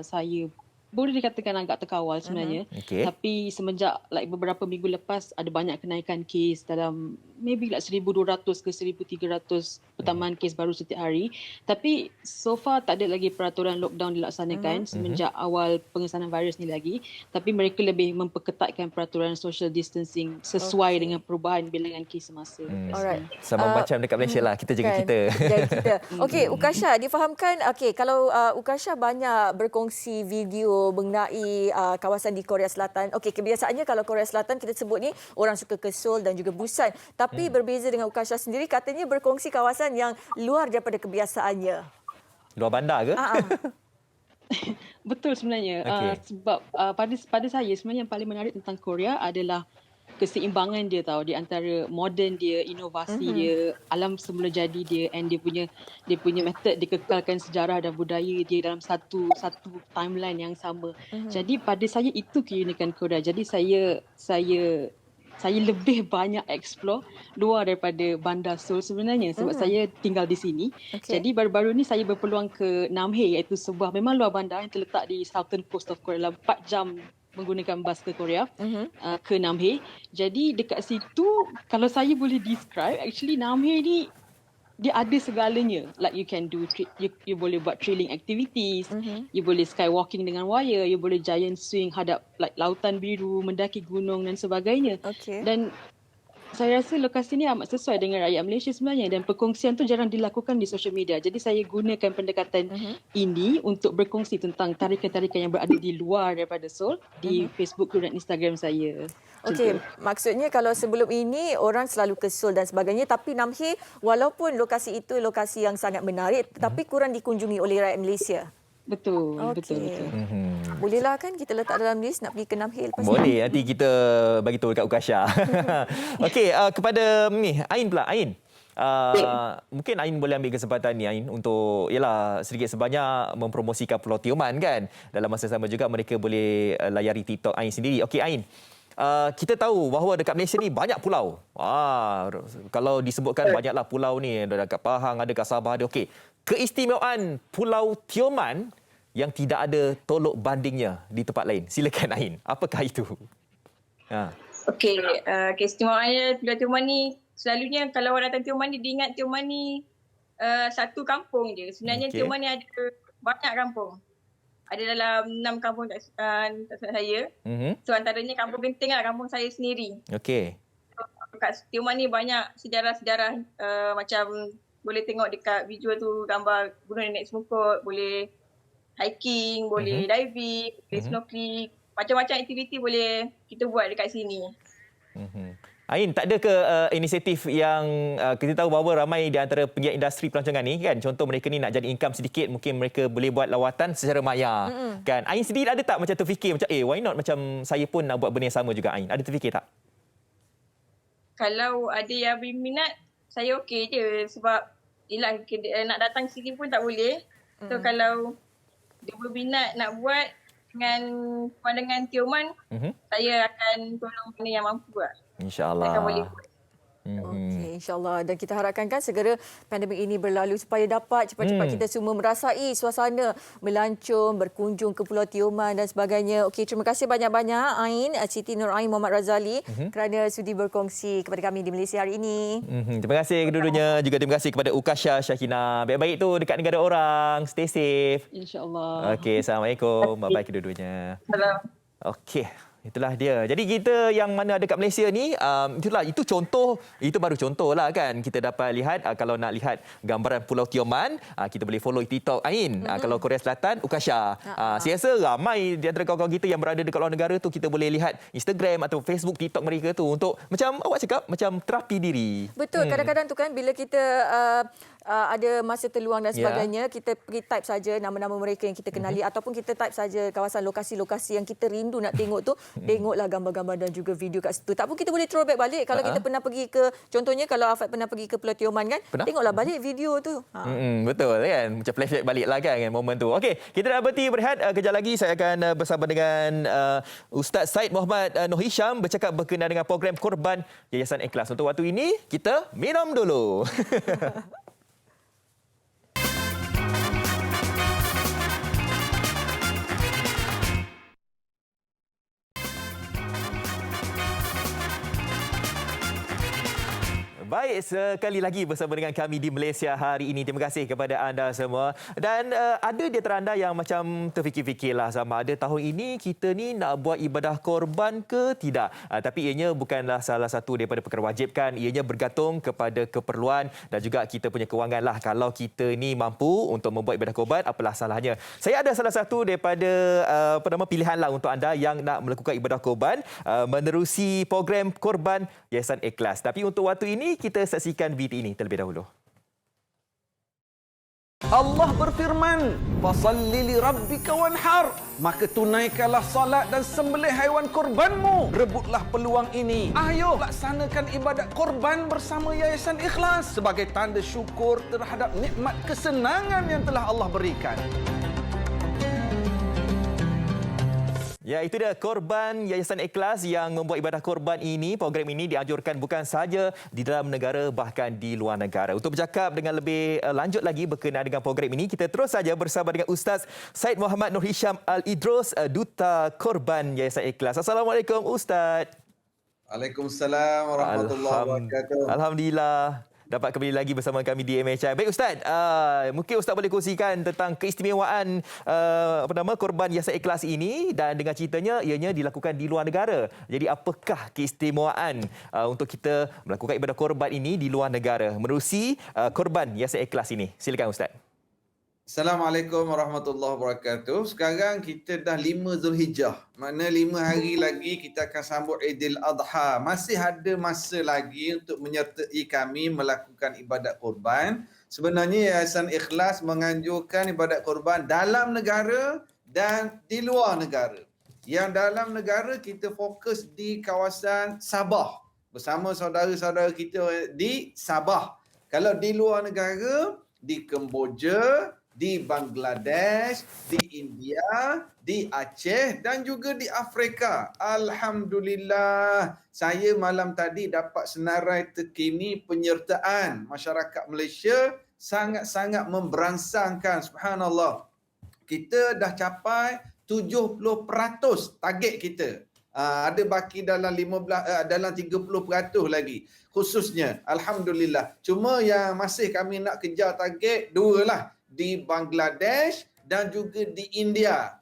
saya boleh dikatakan agak terkawal sebenarnya. Tapi semenjak beberapa minggu lepas ada banyak kenaikan kes dalam maybe 1,200 ke 1,300 pertambahan kes baru setiap hari. Tapi so far tak ada lagi peraturan lockdown dilaksanakan semenjak awal pengesanan virus ni lagi. Tapi mereka lebih memperketatkan peraturan social distancing sesuai dengan perubahan bilangan kes semasa. Alright. Sama macam dekat Malaysia lah, kita jaga kita. Okey, Ukasha, difahamkan kalau Ukasha banyak berkongsi video mengenai kawasan di Korea Selatan. Okey, kebiasaannya kalau Korea Selatan kita sebut ni orang suka ke Seoul dan juga Busan. Tapi berbeza dengan Ukasha sendiri, katanya berkongsi kawasan yang luar daripada kebiasaannya. Luar bandar ke? Betul sebenarnya. Sebab pada saya sebenarnya yang paling menarik tentang Korea adalah keseimbangan dia tahu di antara moden dia, inovasi dia, alam semula jadi dia, and dia punya method dikekalkan sejarah dan budaya dia dalam satu timeline yang sama. Jadi pada saya itu keunikan Korea. Jadi saya lebih banyak explore luar daripada bandar Seoul sebenarnya sebab saya tinggal di sini. Jadi baru-baru ni saya berpeluang ke Namhae, iaitu sebuah memang luar bandar yang terletak di southern coast of Korea, 4 jam menggunakan bas ke Korea, ke Namhae. Jadi dekat situ kalau saya boleh describe, actually Namhae ni dia ada segalanya. Like you can do, you boleh buat trailing activities, you boleh skywalking dengan wire, you boleh giant swing hadap like lautan biru, mendaki gunung dan sebagainya. Dan saya rasa lokasi ni amat sesuai dengan rakyat Malaysia sebenarnya, dan perkongsian tu jarang dilakukan di social media. Jadi saya gunakan pendekatan ini untuk berkongsi tentang tarikan-tarikan yang berada di luar daripada Seoul di Facebook dan Instagram saya. Okey, maksudnya kalau sebelum ini orang selalu ke Seoul dan sebagainya, tapi Namhae walaupun lokasi itu lokasi yang sangat menarik tetapi kurang dikunjungi oleh rakyat Malaysia. Betul. Bolehlah kan kita letak dalam list nak pergi ke Namhae lepas Boleh, nanti kita bagi tahu dekat Ukasha. Okey, kepada ni Ain pula, Ain. Mungkin Ain boleh ambil kesempatan ni Ain untuk sedikit sebanyak mempromosikan Pulau Tioman kan. Dalam masa sama juga mereka boleh layari TikTok Ain sendiri. Okey Ain. Kita tahu bahawa dekat Malaysia ni banyak pulau. Kalau disebutkan banyaklah pulau ni, ada dekat Pahang, ada dekat Sabah, ada. Okey. Keistimewaan Pulau Tioman yang tidak ada tolok bandingnya di tempat lain. Silakan Ain. Apakah itu? Okey, keistimewaannya Pulau Tioman ni selalunya kalau orang datang Tioman ni dia ingat Tioman ni satu kampung je. Sebenarnya Tioman ni ada banyak kampung. Ada dalam 6 kampung kat saya. So antaranya Kampung Genting lah, kampung saya sendiri. Okey. Kat Tioman ni banyak sejarah-sejarah macam boleh tengok dekat video tu gambar gunung nenek semukut, boleh hiking, boleh diving, boleh snorkeling. Macam-macam aktiviti boleh kita buat dekat sini. Ain, tak ada ke inisiatif yang kita tahu bahawa ramai di antara penggiat industri pelancongan ni kan, contoh mereka ni nak jadi income sedikit, mungkin mereka boleh buat lawatan secara maya kan. Ain sendiri ada tak macam terfikir macam why not macam saya pun nak buat benda yang sama juga Ain? Ada terfikir tak? Kalau ada yang berminat, saya okey je sebab nak datang sini pun tak boleh. So kalau dia berminat nak buat dengan pandangan Tioman, saya akan tolong mana yang mampu lah. InsyaAllah. Akan boleh buat. Okey, insyaAllah. Dan kita harapkan kan segera pandemik ini berlalu supaya dapat cepat-cepat kita semua merasai suasana melancong, berkunjung ke Pulau Tioman dan sebagainya. Okey, terima kasih banyak-banyak Ain, Siti Nur Ain Muhammad Razali kerana sudi berkongsi kepada kami di Malaysia hari ini. Terima kasih kedua-duanya. Juga terima kasih kepada Ukasha Syakina. Baik-baik tu dekat negara orang. Stay safe. InsyaAllah. Okey, Assalamualaikum. Bye-bye kedua-duanya. Okey. Itulah dia. Jadi kita yang mana ada kat Malaysia ni, itu contoh, itu baru contoh lah kan. Kita dapat lihat, kalau nak lihat gambaran Pulau Tioman, kita boleh follow TikTok Ain. Kalau Korea Selatan, Ukasha. Saya rasa ramai di antara kawan-kawan kita yang berada dekat luar negara tu, kita boleh lihat Instagram atau Facebook, TikTok mereka tu untuk macam awak cakap, macam terapi diri. Betul, kadang-kadang tu kan bila kita ada masa terluang dan sebagainya, kita pergi type saja nama-nama mereka yang kita kenali ataupun kita type saja kawasan lokasi-lokasi yang kita rindu nak tengok tu, tengoklah gambar-gambar dan juga video kat situ. Tak pun kita boleh throwback balik kalau kita pernah pergi ke, contohnya kalau Afad pernah pergi ke Pulau Tioman kan, tengoklah balik video tu. Betul kan, macam flashback balik lah kan momen tu. Okey, kita dah berhenti berehat. Kejap lagi saya akan bersama dengan Ustaz Syed Muhammad Noor Hisham bercakap berkenaan dengan program Korban Yayasan Ikhlas. Untuk waktu ini kita minum dulu. Baik, sekali lagi bersama dengan kami di Malaysia hari ini. Terima kasih kepada anda semua. Dan ada di antara anda yang macam terfikir-fikirlah sama ada tahun ini kita ni nak buat ibadah korban ke tidak. Tapi ianya bukanlah salah satu daripada perkara wajib kan. Ianya bergantung kepada keperluan dan juga kita punya kewangan lah. Kalau kita ni mampu untuk membuat ibadah korban, apalah salahnya. Saya ada salah satu daripada pilihan lah untuk anda yang nak melakukan ibadah korban menerusi program Korban Yayasan Ikhlas. Tapi untuk waktu ini kita saksikan video ini terlebih dahulu. Allah berfirman, "Fasalli li rabbika wanhar." Maka tunaikanlah salat dan sembelih haiwan korbanmu. Rebutlah peluang ini. Ayo laksanakan ibadat korban bersama Yayasan Ikhlas sebagai tanda syukur terhadap nikmat kesenangan yang telah Allah berikan. Ya, itu dia korban Yayasan Ikhlas yang membuat ibadah korban ini. Program ini dianjurkan bukan sahaja di dalam negara, bahkan di luar negara. Untuk bercakap dengan lebih lanjut lagi berkenaan dengan program ini, kita terus saja bersama dengan Ustaz Said Muhammad Nur Hisham Al-Idrus, Duta Korban Yayasan Ikhlas. Assalamualaikum Ustaz. Waalaikumsalam warahmatullahi wabarakatuh. Alhamdulillah. Dapat kembali lagi bersama kami di MHI. Baik Ustaz, mungkin Ustaz boleh kongsikan tentang keistimewaan korban Yayasan Ikhlas ini, dan dengan ceritanya ianya dilakukan di luar negara. Jadi apakah keistimewaan untuk kita melakukan ibadah korban ini di luar negara menerusi korban Yayasan Ikhlas ini? Silakan Ustaz. Assalamualaikum warahmatullahi wabarakatuh. Sekarang kita dah 5 Zulhijjah. Makna 5 hari lagi kita akan sambut Aidil Adha. Masih ada masa lagi untuk menyertai kami melakukan ibadat korban. Sebenarnya Yayasan Ikhlas menganjurkan ibadat korban dalam negara dan di luar negara. Yang dalam negara kita fokus di kawasan Sabah bersama saudara-saudara kita di Sabah. Kalau di luar negara, di Kemboja, di Bangladesh, di India, di Aceh dan juga di Afrika. Alhamdulillah, saya malam tadi dapat senarai terkini penyertaan masyarakat Malaysia sangat-sangat memberangsangkan. Subhanallah. Kita dah capai 70% target kita. Ada baki dalam 30% lagi khususnya. Alhamdulillah. Cuma yang masih kami nak kejar target 2 lah. Di Bangladesh dan juga di India.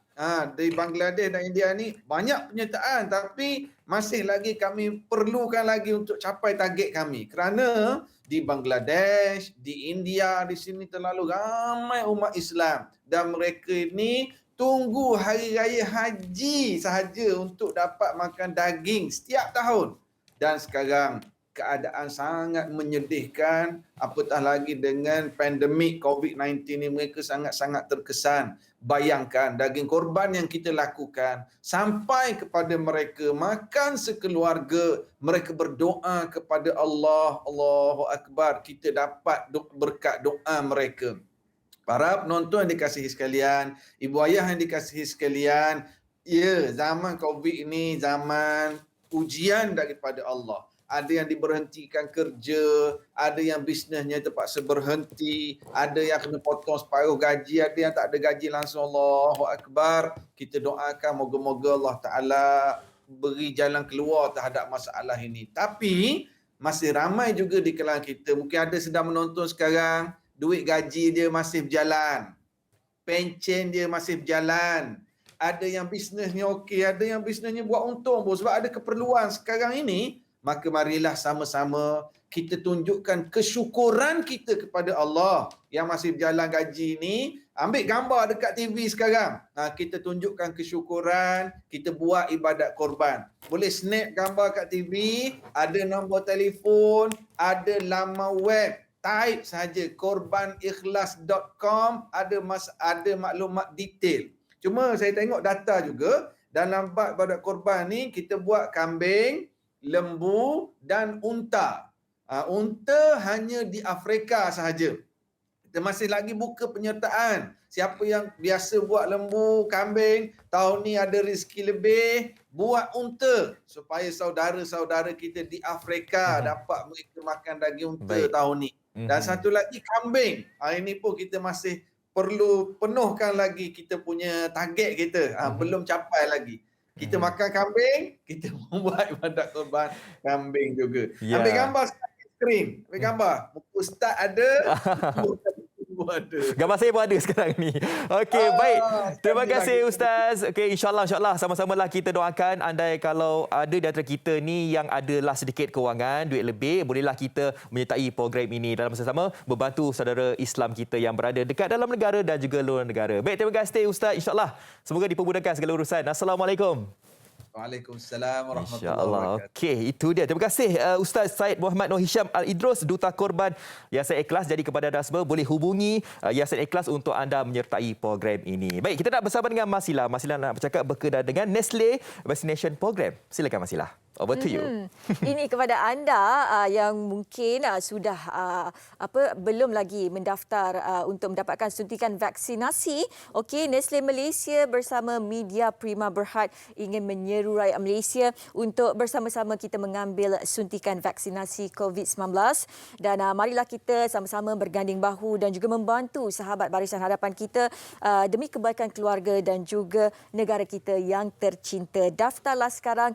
Di Bangladesh dan India ni banyak penyertaan, tapi masih lagi kami perlukan lagi untuk capai target kami. Kerana di Bangladesh, di India, di sini terlalu ramai umat Islam. Dan mereka ini tunggu hari raya haji sahaja untuk dapat makan daging setiap tahun. Dan sekarang keadaan sangat menyedihkan, apatah lagi dengan pandemik COVID-19 ini, mereka sangat-sangat terkesan. Bayangkan daging korban yang kita lakukan sampai kepada mereka makan sekeluarga, mereka berdoa kepada Allah, Allahu Akbar, kita dapat berkat doa mereka. Para penonton yang dikasihi sekalian, ibu ayah yang dikasihi sekalian, ya, zaman COVID ini zaman ujian daripada Allah. Ada yang diberhentikan kerja, ada yang bisnesnya terpaksa berhenti, ada yang kena potong separuh gaji, ada yang tak ada gaji langsung. Allahu Akbar. Kita doakan moga-moga Allah Ta'ala beri jalan keluar terhadap masalah ini. Tapi masih ramai juga di kalangan kita. Mungkin ada sedang menonton sekarang, duit gaji dia masih berjalan, pencen dia masih berjalan. Ada yang bisnesnya okey, ada yang bisnesnya buat untung sebab ada keperluan sekarang ini. Maka marilah sama-sama kita tunjukkan kesyukuran kita kepada Allah yang masih berjalan gaji ini. Ambil gambar dekat TV sekarang. Kita tunjukkan kesyukuran, kita buat ibadat korban. Boleh snap gambar kat TV, ada nombor telefon, ada laman web. Type saja korbanikhlas.com, ada maklumat detail. Cuma saya tengok data juga, dalam bab ibadat korban ni kita buat kambing, lembu dan unta. Unta hanya di Afrika sahaja. Kita masih lagi buka penyertaan. Siapa yang biasa buat lembu, kambing, tahun ni ada rezeki lebih, buat unta supaya saudara-saudara kita di Afrika dapat mereka makan daging unta tahun ni. Dan satu lagi kambing. Hari ni pun kita masih perlu penuhkan lagi kita punya target kita. Belum capai lagi. Kita makan kambing, kita membuat ibadat korban kambing juga. Yeah. Ambil gambar skrin. Ambil gambar. Muka Ustaz ada, muka ada. Gambar saya pun ada sekarang ni. Okey, baik. Terima kasih Ustaz. Okey, insyaAllah sama-samalah kita doakan andai kalau ada di antara kita ni yang adalah sedikit kewangan, duit lebih, bolehlah kita menyertai program ini dalam masa sama membantu saudara Islam kita yang berada dekat dalam negara dan juga luar negara. Baik, terima kasih Ustaz. InsyaAllah semoga dipermudahkan segala urusan. Assalamualaikum. Waalaikumsalam warahmatullahi InsyaAllah. wabarakatuh. Okey, itu dia. Terima kasih Ustaz Syed Muhammad Noor Hisham Al-Idrus, Duta Korban Yayasan Ikhlas. Jadi kepada anda semua boleh hubungi Yayasan Ikhlas untuk anda menyertai program ini. Baik, kita nak bersama dengan Masila. Masila nak bercakap berkenaan dengan Nestle Vaccination Program. Silakan Masila. Over to you. Ini kepada anda yang mungkin sudah belum lagi mendaftar untuk mendapatkan suntikan vaksinasi. Okey, Nestle Malaysia bersama Media Prima Berhad ingin menyeru rakyat Malaysia untuk bersama-sama kita mengambil suntikan vaksinasi COVID-19 dan marilah kita sama-sama berganding bahu dan juga membantu sahabat barisan hadapan kita demi kebaikan keluarga dan juga negara kita yang tercinta. Daftarlah sekarang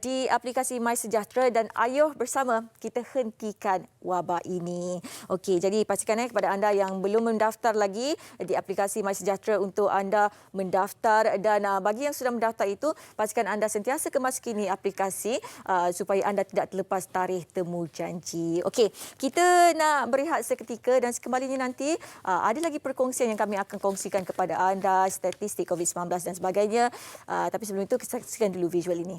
di aplikasi MySejahtera dan ayo bersama kita hentikan wabak ini. Okey, jadi pastikan kepada anda yang belum mendaftar lagi di aplikasi MySejahtera untuk anda mendaftar dan bagi yang sudah mendaftar itu pastikan anda sentiasa kemaskini aplikasi supaya anda tidak terlepas tarikh temu janji. Okey, kita nak berehat seketika dan sekembalinya nanti ada lagi perkongsian yang kami akan kongsikan kepada anda, statistik COVID-19 dan sebagainya. Tapi sebelum itu kita saksikan dulu visual ini.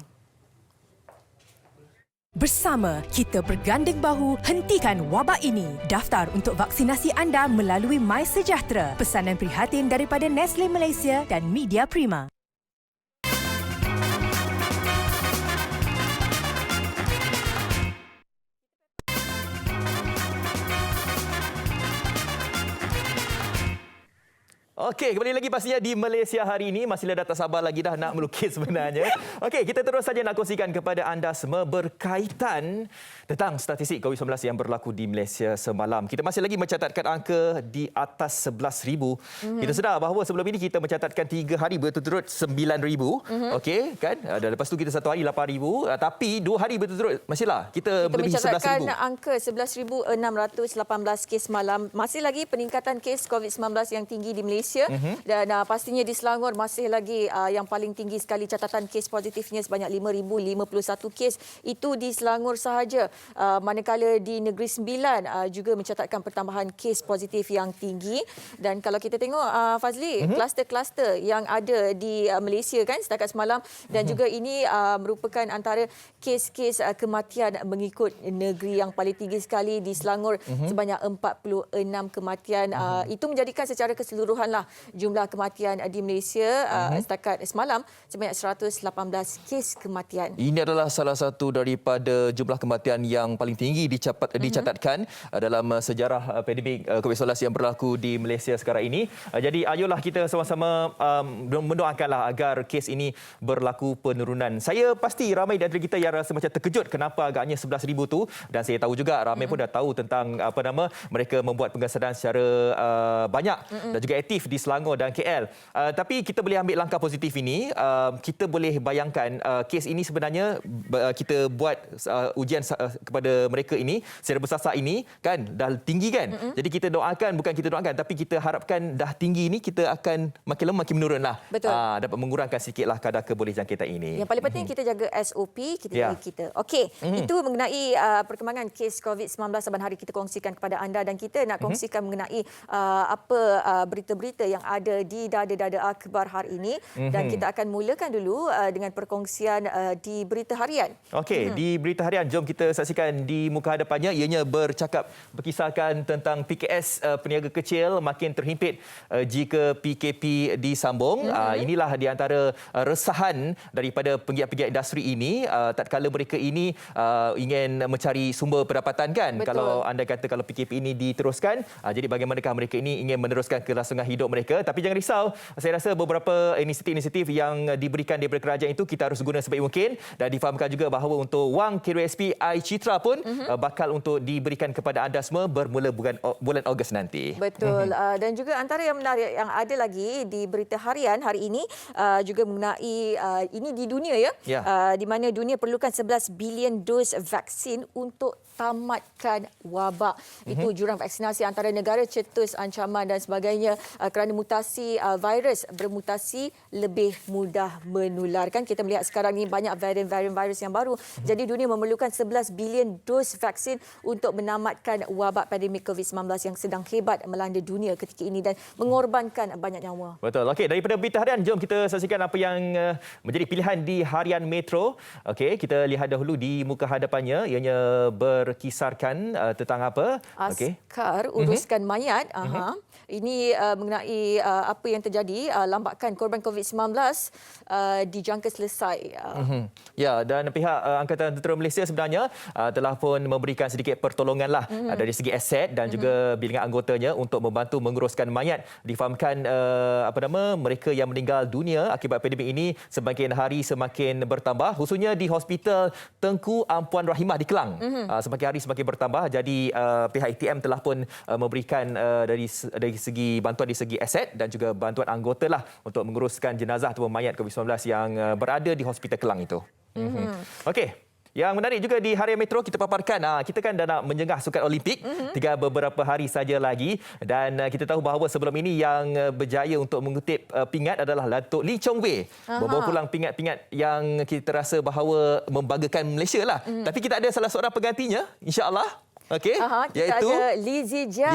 Bersama, kita berganding bahu hentikan wabak ini. Daftar untuk vaksinasi anda melalui MySejahtera. Pesanan prihatin daripada Nestle Malaysia dan Media Prima. Okey, kembali lagi pastinya di Malaysia hari ini. Masih dah tak sabar lagi dah nak melukis sebenarnya. Okey, kita terus saja nak kongsikan kepada anda semua berkaitan tentang statistik COVID-19 yang berlaku di Malaysia semalam. Kita masih lagi mencatatkan angka di atas 11,000. Kita sedar bahawa sebelum ini kita mencatatkan 3 hari berturut-turut 9,000. Okey, kan? Dan lepas tu kita 1 hari 8,000. Tapi 2 hari berturut-turut masihlah kita melebihi 11,000. Mencatatkan angka 11,618 kes malam. Masih lagi peningkatan kes COVID-19 yang tinggi di Malaysia. Dan pastinya di Selangor masih lagi yang paling tinggi sekali catatan kes positifnya sebanyak 5,051 kes. Itu di Selangor sahaja. Manakala di Negeri Sembilan juga mencatatkan pertambahan kes positif yang tinggi. Dan kalau kita tengok Fazli, kluster-kluster yang ada di Malaysia kan setakat semalam dan juga ini merupakan antara kes-kes kematian mengikut negeri yang paling tinggi sekali di Selangor sebanyak 46 kematian. Itu menjadikan secara keseluruhan jumlah kematian di Malaysia setakat semalam sebanyak 118 kes kematian. Ini adalah salah satu daripada jumlah kematian yang paling tinggi dicatatkan dalam sejarah pandemik COVID-19 yang berlaku di Malaysia sekarang ini. Jadi ayolah kita sama-sama mendoakanlah agar kes ini berlaku penurunan. Saya pasti ramai di antara kita yang rasa macam terkejut kenapa agaknya 11,000 tu, dan saya tahu juga ramai pun dah tahu tentang mereka membuat pengesadan secara banyak dan juga aktif di Selangor dan KL. Tapi kita boleh ambil langkah positif ini. Kita boleh bayangkan kes ini sebenarnya kita buat ujian kepada mereka ini secara bersasar ini kan dah tinggi kan. Jadi kita doakan, bukan kita doakan tapi kita harapkan dah tinggi ini kita akan makin lama makin menurunlah. Betul. Dapat mengurangkan sikitlah kadar keboleh jangkitan ini. Yang paling penting kita jaga SOP kita. Okey, itu mengenai perkembangan kes COVID-19 saban hari kita kongsikan kepada anda dan kita nak kongsikan mengenai berita-berita yang ada di dada-dada akhbar hari ini dan kita akan mulakan dulu dengan perkongsian di berita harian. Okey, di berita harian jom kita saksikan di muka hadapannya, ianya berkisahkan tentang PKS peniaga kecil makin terhimpit jika PKP disambung. Inilah di antara resahan daripada penggiat-penggiat industri ini tatkala mereka ini ingin mencari sumber pendapatan kan. Betul. Kalau anda kata kalau PKP ini diteruskan, jadi bagaimanakah mereka ini ingin meneruskan kelangsungan hidup mereka. Tapi jangan risau, saya rasa beberapa inisiatif-inisiatif yang diberikan daripada kerajaan itu kita harus guna sebaik mungkin dan difahamkan juga bahawa untuk wang KUSP iCitra pun bakal untuk diberikan kepada anda semua bermula bulan Ogos nanti. Betul. Dan juga antara yang menarik yang ada lagi di berita harian hari ini juga mengenai ini di dunia di mana dunia perlukan 11 bilion dos vaksin untuk tamatkan wabak. Itu jurang vaksinasi antara negara cetus ancaman dan sebagainya kerana mutasi virus bermutasi lebih mudah menular. Kan kita melihat sekarang ni banyak varian-varian virus yang baru. Jadi dunia memerlukan 11 bilion dos vaksin untuk menamatkan wabak pandemik COVID-19 yang sedang hebat melanda dunia ketika ini dan mengorbankan banyak nyawa. Betul. Okey, daripada berita harian, jom kita saksikan apa yang menjadi pilihan di harian Metro. Okey, kita lihat dahulu di muka hadapannya, ianya berkisarkan tentang apa? Askar uruskan mayat. Ini mengenai apa yang terjadi, lambakan korban COVID-19 dijangka selesai. Ya, dan pihak Angkatan Tentera Malaysia sebenarnya telah pun memberikan sedikit pertolongan dari segi aset dan juga bilangan anggotanya untuk membantu menguruskan mayat. Difahamkan mereka yang meninggal dunia akibat pandemik ini semakin hari semakin bertambah, khususnya di Hospital Tengku Ampuan Rahimah di Kelang. Semakin hari semakin bertambah. Jadi pihak ATM telah pun memberikan dari segi bantuan di segi aset dan juga bantuan anggota untuk menguruskan jenazah atau mayat COVID-19 yang berada di Hospital Kelang itu. Okey. Yang menarik juga di Harian Metro kita paparkan, kita kan dah nak menjengah Sukan Olimpik, tinggal beberapa hari saja lagi dan kita tahu bahawa sebelum ini yang berjaya untuk mengutip pingat adalah Datuk Lee Chong Wei. Membawa pulang pingat-pingat yang kita rasa bahawa membanggakan Malaysia Tapi kita ada salah seorang penggantinya, insya-Allah. Okey, kita ada Lee Zijia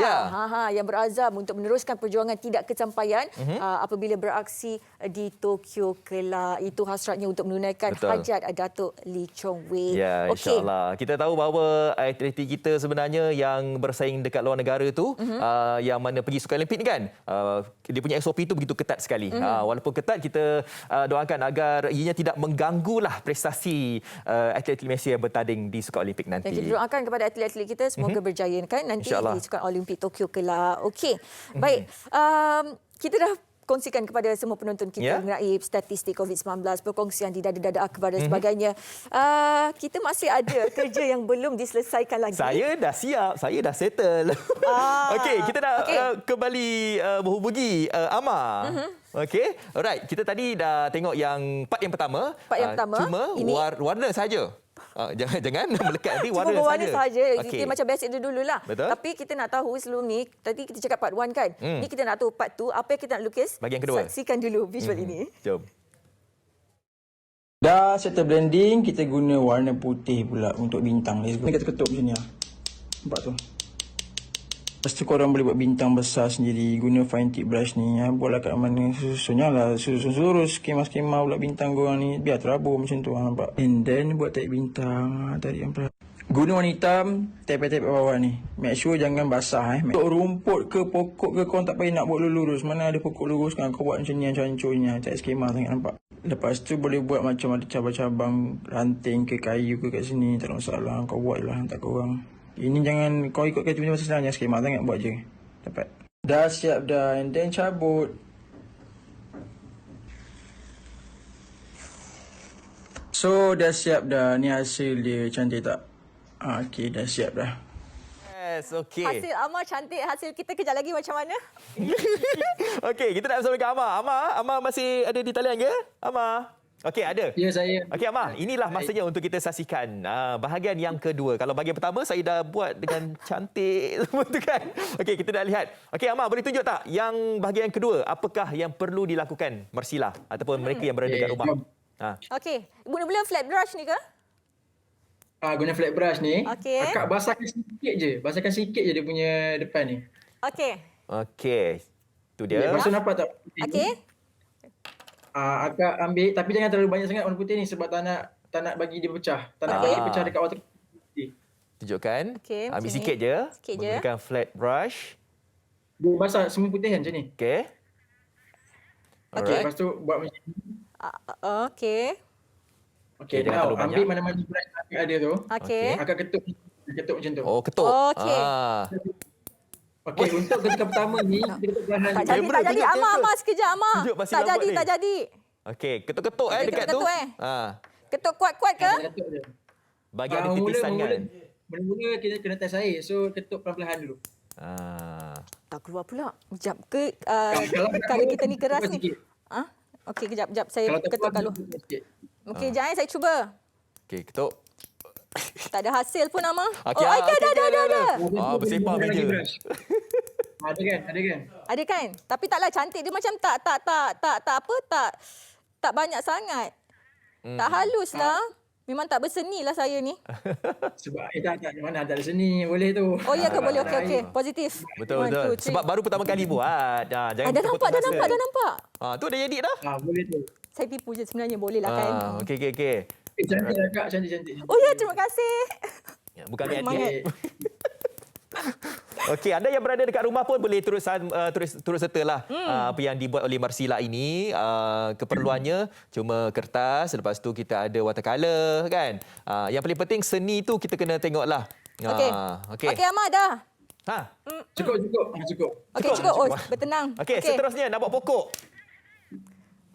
yang berazam untuk meneruskan perjuangan tidak kecampaian apabila beraksi di Tokyo kelak. Itu hasratnya untuk menunaikan hajat Datuk Lee Chong Wei. Ya, insya-Allah. Kita tahu bahawa atletik kita sebenarnya yang bersaing dekat luar negara tu, yang mana pergi Sukan Olimpik ni kan, dia punya SOP tu begitu ketat sekali. Walaupun ketat, kita doakan agar ianya tidak mengganggulah prestasi atlet Malaysia yang bertanding di Sukan Olimpik nanti. Dan kita doakan kepada atlet-atlet kita semoga berjaya kan nanti di Sukan Olimpik Tokyo kelak. Okey. Baik. Kita dah kongsikan kepada semua penonton kita mengenai statistik COVID-19, perkongsian di dada-dada akhbar dan sebagainya. Kita masih ada kerja yang belum diselesaikan lagi. Saya dah siap, saya dah settle. Okey, kita nak kembali menghubungi Amar. Okey, alright. Kita tadi dah tengok yang part yang pertama. Cuma ini warna saja. Jangan melekat nanti warna saja. Cuma warna saja. Kita macam basic dululah. Betul. Tapi kita nak tahu sebelum ni, tadi kita cakap part 1 kan. Ni kita nak tahu part 2, apa yang kita nak lukis? Bahagian kedua. Saksikan dulu visual ini. Jom. Dah settle blending, kita guna warna putih pula untuk bintang. Ni kita ketuk macam ni. Nampak tu? Lepas tu korang boleh buat bintang besar sendiri. Guna fine tip brush ni. Buatlah kat mana susunnya lah. Susun-susun skema-skema pula bintang korang ni. Biar terabur macam tu. Nampak? And then buat tarik bintang. Tarik yang pelan. Guna warna hitam. Tap-tap bawah ni. Make sure jangan basah. Untuk rumput ke pokok ke korang tak payah nak buat lurus. Mana ada pokok lurus kan. Kau buat macam ni hancur-hancurnya. Tarik skema sangat nampak. Lepas tu boleh buat macam ada cabang-cabang ranting ke kayu ke kat sini. Tak ada masalah. Kau buat lah. Hantar korang. Ini jangan kau ikutkan macam masa senang, skema sangat buat je. Dapat. Dah siap dah, and then cabut. So dah siap dah, ni hasil dia, cantik tak? Okey, dah siap dah. Yes, okey. Hasil Amar cantik, hasil kita kejap lagi macam mana? Okey, kita nak bersama dengan Amar. Amar masih ada di talian ke? Amar. Okey, ada. Ya, saya. Okey, Amar, inilah masanya untuk kita saksikan bahagian yang kedua. Kalau bahagian pertama saya dah buat dengan cantik semua tu kan. Okey, kita nak lihat. Okey, Amar, boleh tunjuk tak yang bahagian kedua, apakah yang perlu dilakukan Mersila ataupun mereka yang berada dekat rumah? Okey, guna flat brush ni ke? Guna flat brush ni. Okey. Akak basahkan sikit je. Basahkan sikit je dia punya depan ni. Okey. Okey. Tu dia. Lepas tu nampak tak? Okey. Akak ambil tapi jangan terlalu banyak sangat warna putih ni sebab tak nak bagi dia pecah. Tak nak bagi dia pecah dekat water putih. Tunjukkan. Okay, ambil sikit je. Menggunakan flat brush. Dia basah semua putih kan macam ni. Okey. Okey, lepas tu buat macam ni. Okey. Okey, now ambil mana-mana brush yang ada tu. Okey. Akak ketuk macam tu. Oh, ketuk. Okey. Okey, untuk ketika pertama ni kita ketuk perlahan. Tak jadi. Amar, sekejap Amar. Tak jadi. Okey, ketuk-ketuk dekat tu. Ketuk kuat-kuat ke? Bagi ada titisan kan. Mula-mula kita kena test air. So ketuk perlahan dulu. Tak keluar pula. Sekejap ke kalau kita ni keras ni. Okey, kejap. Saya ketuk kalau. Okey, jangan saya cuba. Okey, ketuk. Tak ada hasil pun Amar. Okay, ada. bersepah meja. Ada kan? Ada kan? Tapi taklah cantik, dia macam tak banyak sangat. Tak halus lah. Memang tak berseni lah saya ni. Sebab tak mana ada seni boleh tu. Oh ya ke, boleh. Okey. Positif. Betul. Sebab baru pertama kali buat. Jangan dah nampak. Tu dah edit dah. Boleh tu. Saya tipu je sebenarnya, boleh lah kan. Okey. Cantik lah Kak, cantik. Oh ya, terima kasih. Bukan edit. Okey, anda yang berada dekat rumah pun boleh turut sertalah apa yang dibuat oleh Marsila ini. Keperluannya cuma kertas, lepas tu kita ada watercolor kan. Yang paling penting seni tu kita kena tengoklah. Okey Amar dah. Cukup. Okey, cukup. Oh, bertenang. Okey, seterusnya nak buat pokok.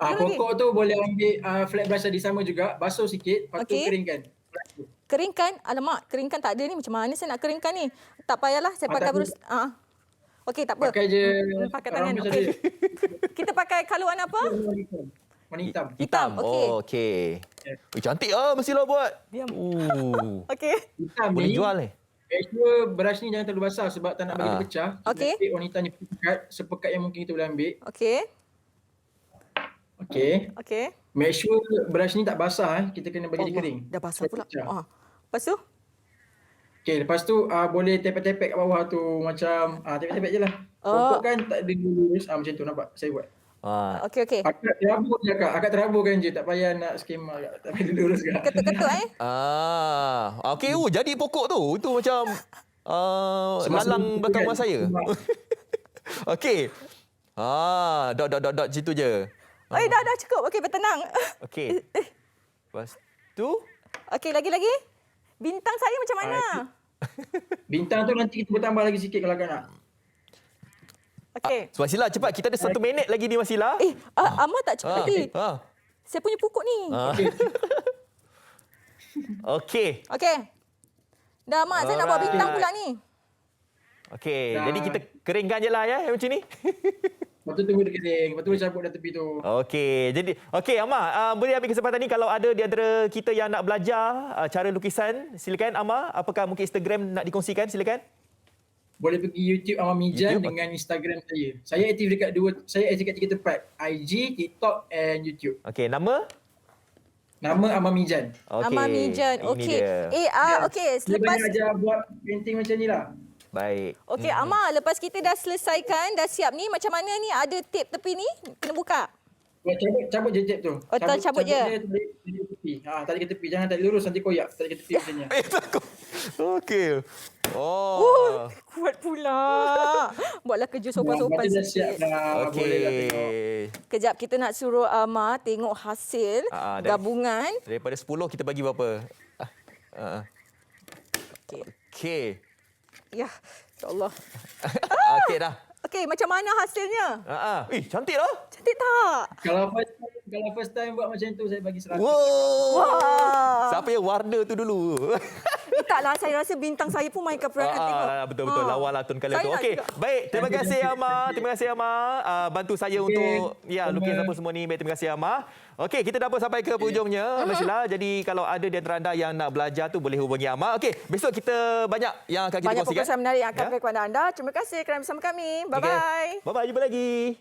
Pokok tu boleh ambil flat brush tadi sama juga, basuh sikit, lepas tu keringkan. Keringkan? Alamak, keringkan tak ada ni. Macam mana saya nak keringkan ni? Tak payahlah, saya pakai berus. Okey, tak apa. Pakai je. Pakai tangan. Okey. Kita pakai color warna apa? Warna hitam. Hitam, okey. Okey. Cantik Marsila buat. Diam. Okey. Hitam boleh ni. jual Make sure brush ni jangan terlalu basah sebab tak nak bagi dia pecah. Okey. Kita warna hitamnya sepekat yang mungkin kita boleh ambil. Okey. Make sure brush ni tak basah. Kita kena bagi dia kering. Dah basah pula. Lepas tu? Okey, lepas tu boleh tepek-tepek kat bawah tu macam tepek-tepek je lah. Pokok kan tak ada lurus. Macam tu nampak saya buat. Okey. Akak teraburkan je, tak payah nak skema kat. Tak payah lurus kat. Ketuk-ketuk Okey, jadi pokok tu. Itu macam lalang belakang rumah saya. Okey. Dot situ je. Dah cukup. Okey, bertenang. Okey. Lepas tu? Okey, lagi. Bintang saya macam mana? Bintang tu nanti kita bertambah lagi sikit kalau agak nak. Okey. Marsila, cepat. Kita ada 1 minit lagi ni, Marsila. Amar tak cukup lagi. Saya punya pokok ni. Okey. Dah, Mak. Saya nak buat bintang pula ni. Okey. Jadi kita keringkan je lah macam ni. Lepas tu tunggu dia kering. Lepas tu cabut dah tepi tu. Okey, Amar. Boleh ambil kesempatan ni kalau ada di antara kita yang nak belajar cara lukisan. Silakan, Amar. Apakah mungkin Instagram nak dikongsikan? Silakan. Boleh pergi YouTube Amar Mijan dengan Instagram saya. Saya aktif dekat dekat 3 tempat. IG, TikTok and YouTube. Okey, nama Amar Mijan. Amar Mijan. Okey. Okey, selepas dia ajar buat painting macam ni lah. Baik. Okey, Amar, lepas kita dah selesaikan, dah siap ni, macam mana ni? Ada tip tepi ni? Kena buka? Cabut je tip tu. Cabut je? Tarik ke tepi. Jangan tarik lurus, nanti koyak. Tarik ke tepi macam ni. Okey. Kuat pula. Buatlah kerja sopan-sopan sikit. Okey. Kejap, kita nak suruh Amar tengok hasil gabungan. Daripada 10, kita bagi berapa? Okey. Ya, insyaAllah. Okey dah. Okey, macam mana hasilnya? Cantik lah. Cantik tak? Kalau first time buat macam tu, saya bagi 100. Siapa yang warna tu dulu? Taklah, saya rasa bintang saya pun mainkan peranan tengok. Betul-betul. Lawalah tone colour tu. Okey, baik. Terima kasih, Amar. Bantu saya untuk lukis apa semua ni. Baik, terima kasih, Amar. Okey, kita dah pun sampai ke hujungnya, Marsila. Jadi, kalau ada di antara anda yang nak belajar tu, boleh hubungi Amar. Okey, besok kita banyak yang akan kita kongsikan. Banyak perkongsian menarik yang akan kepada anda. Terima kasih kerana bersama kami. Bye-bye. Bye-bye, jumpa lagi.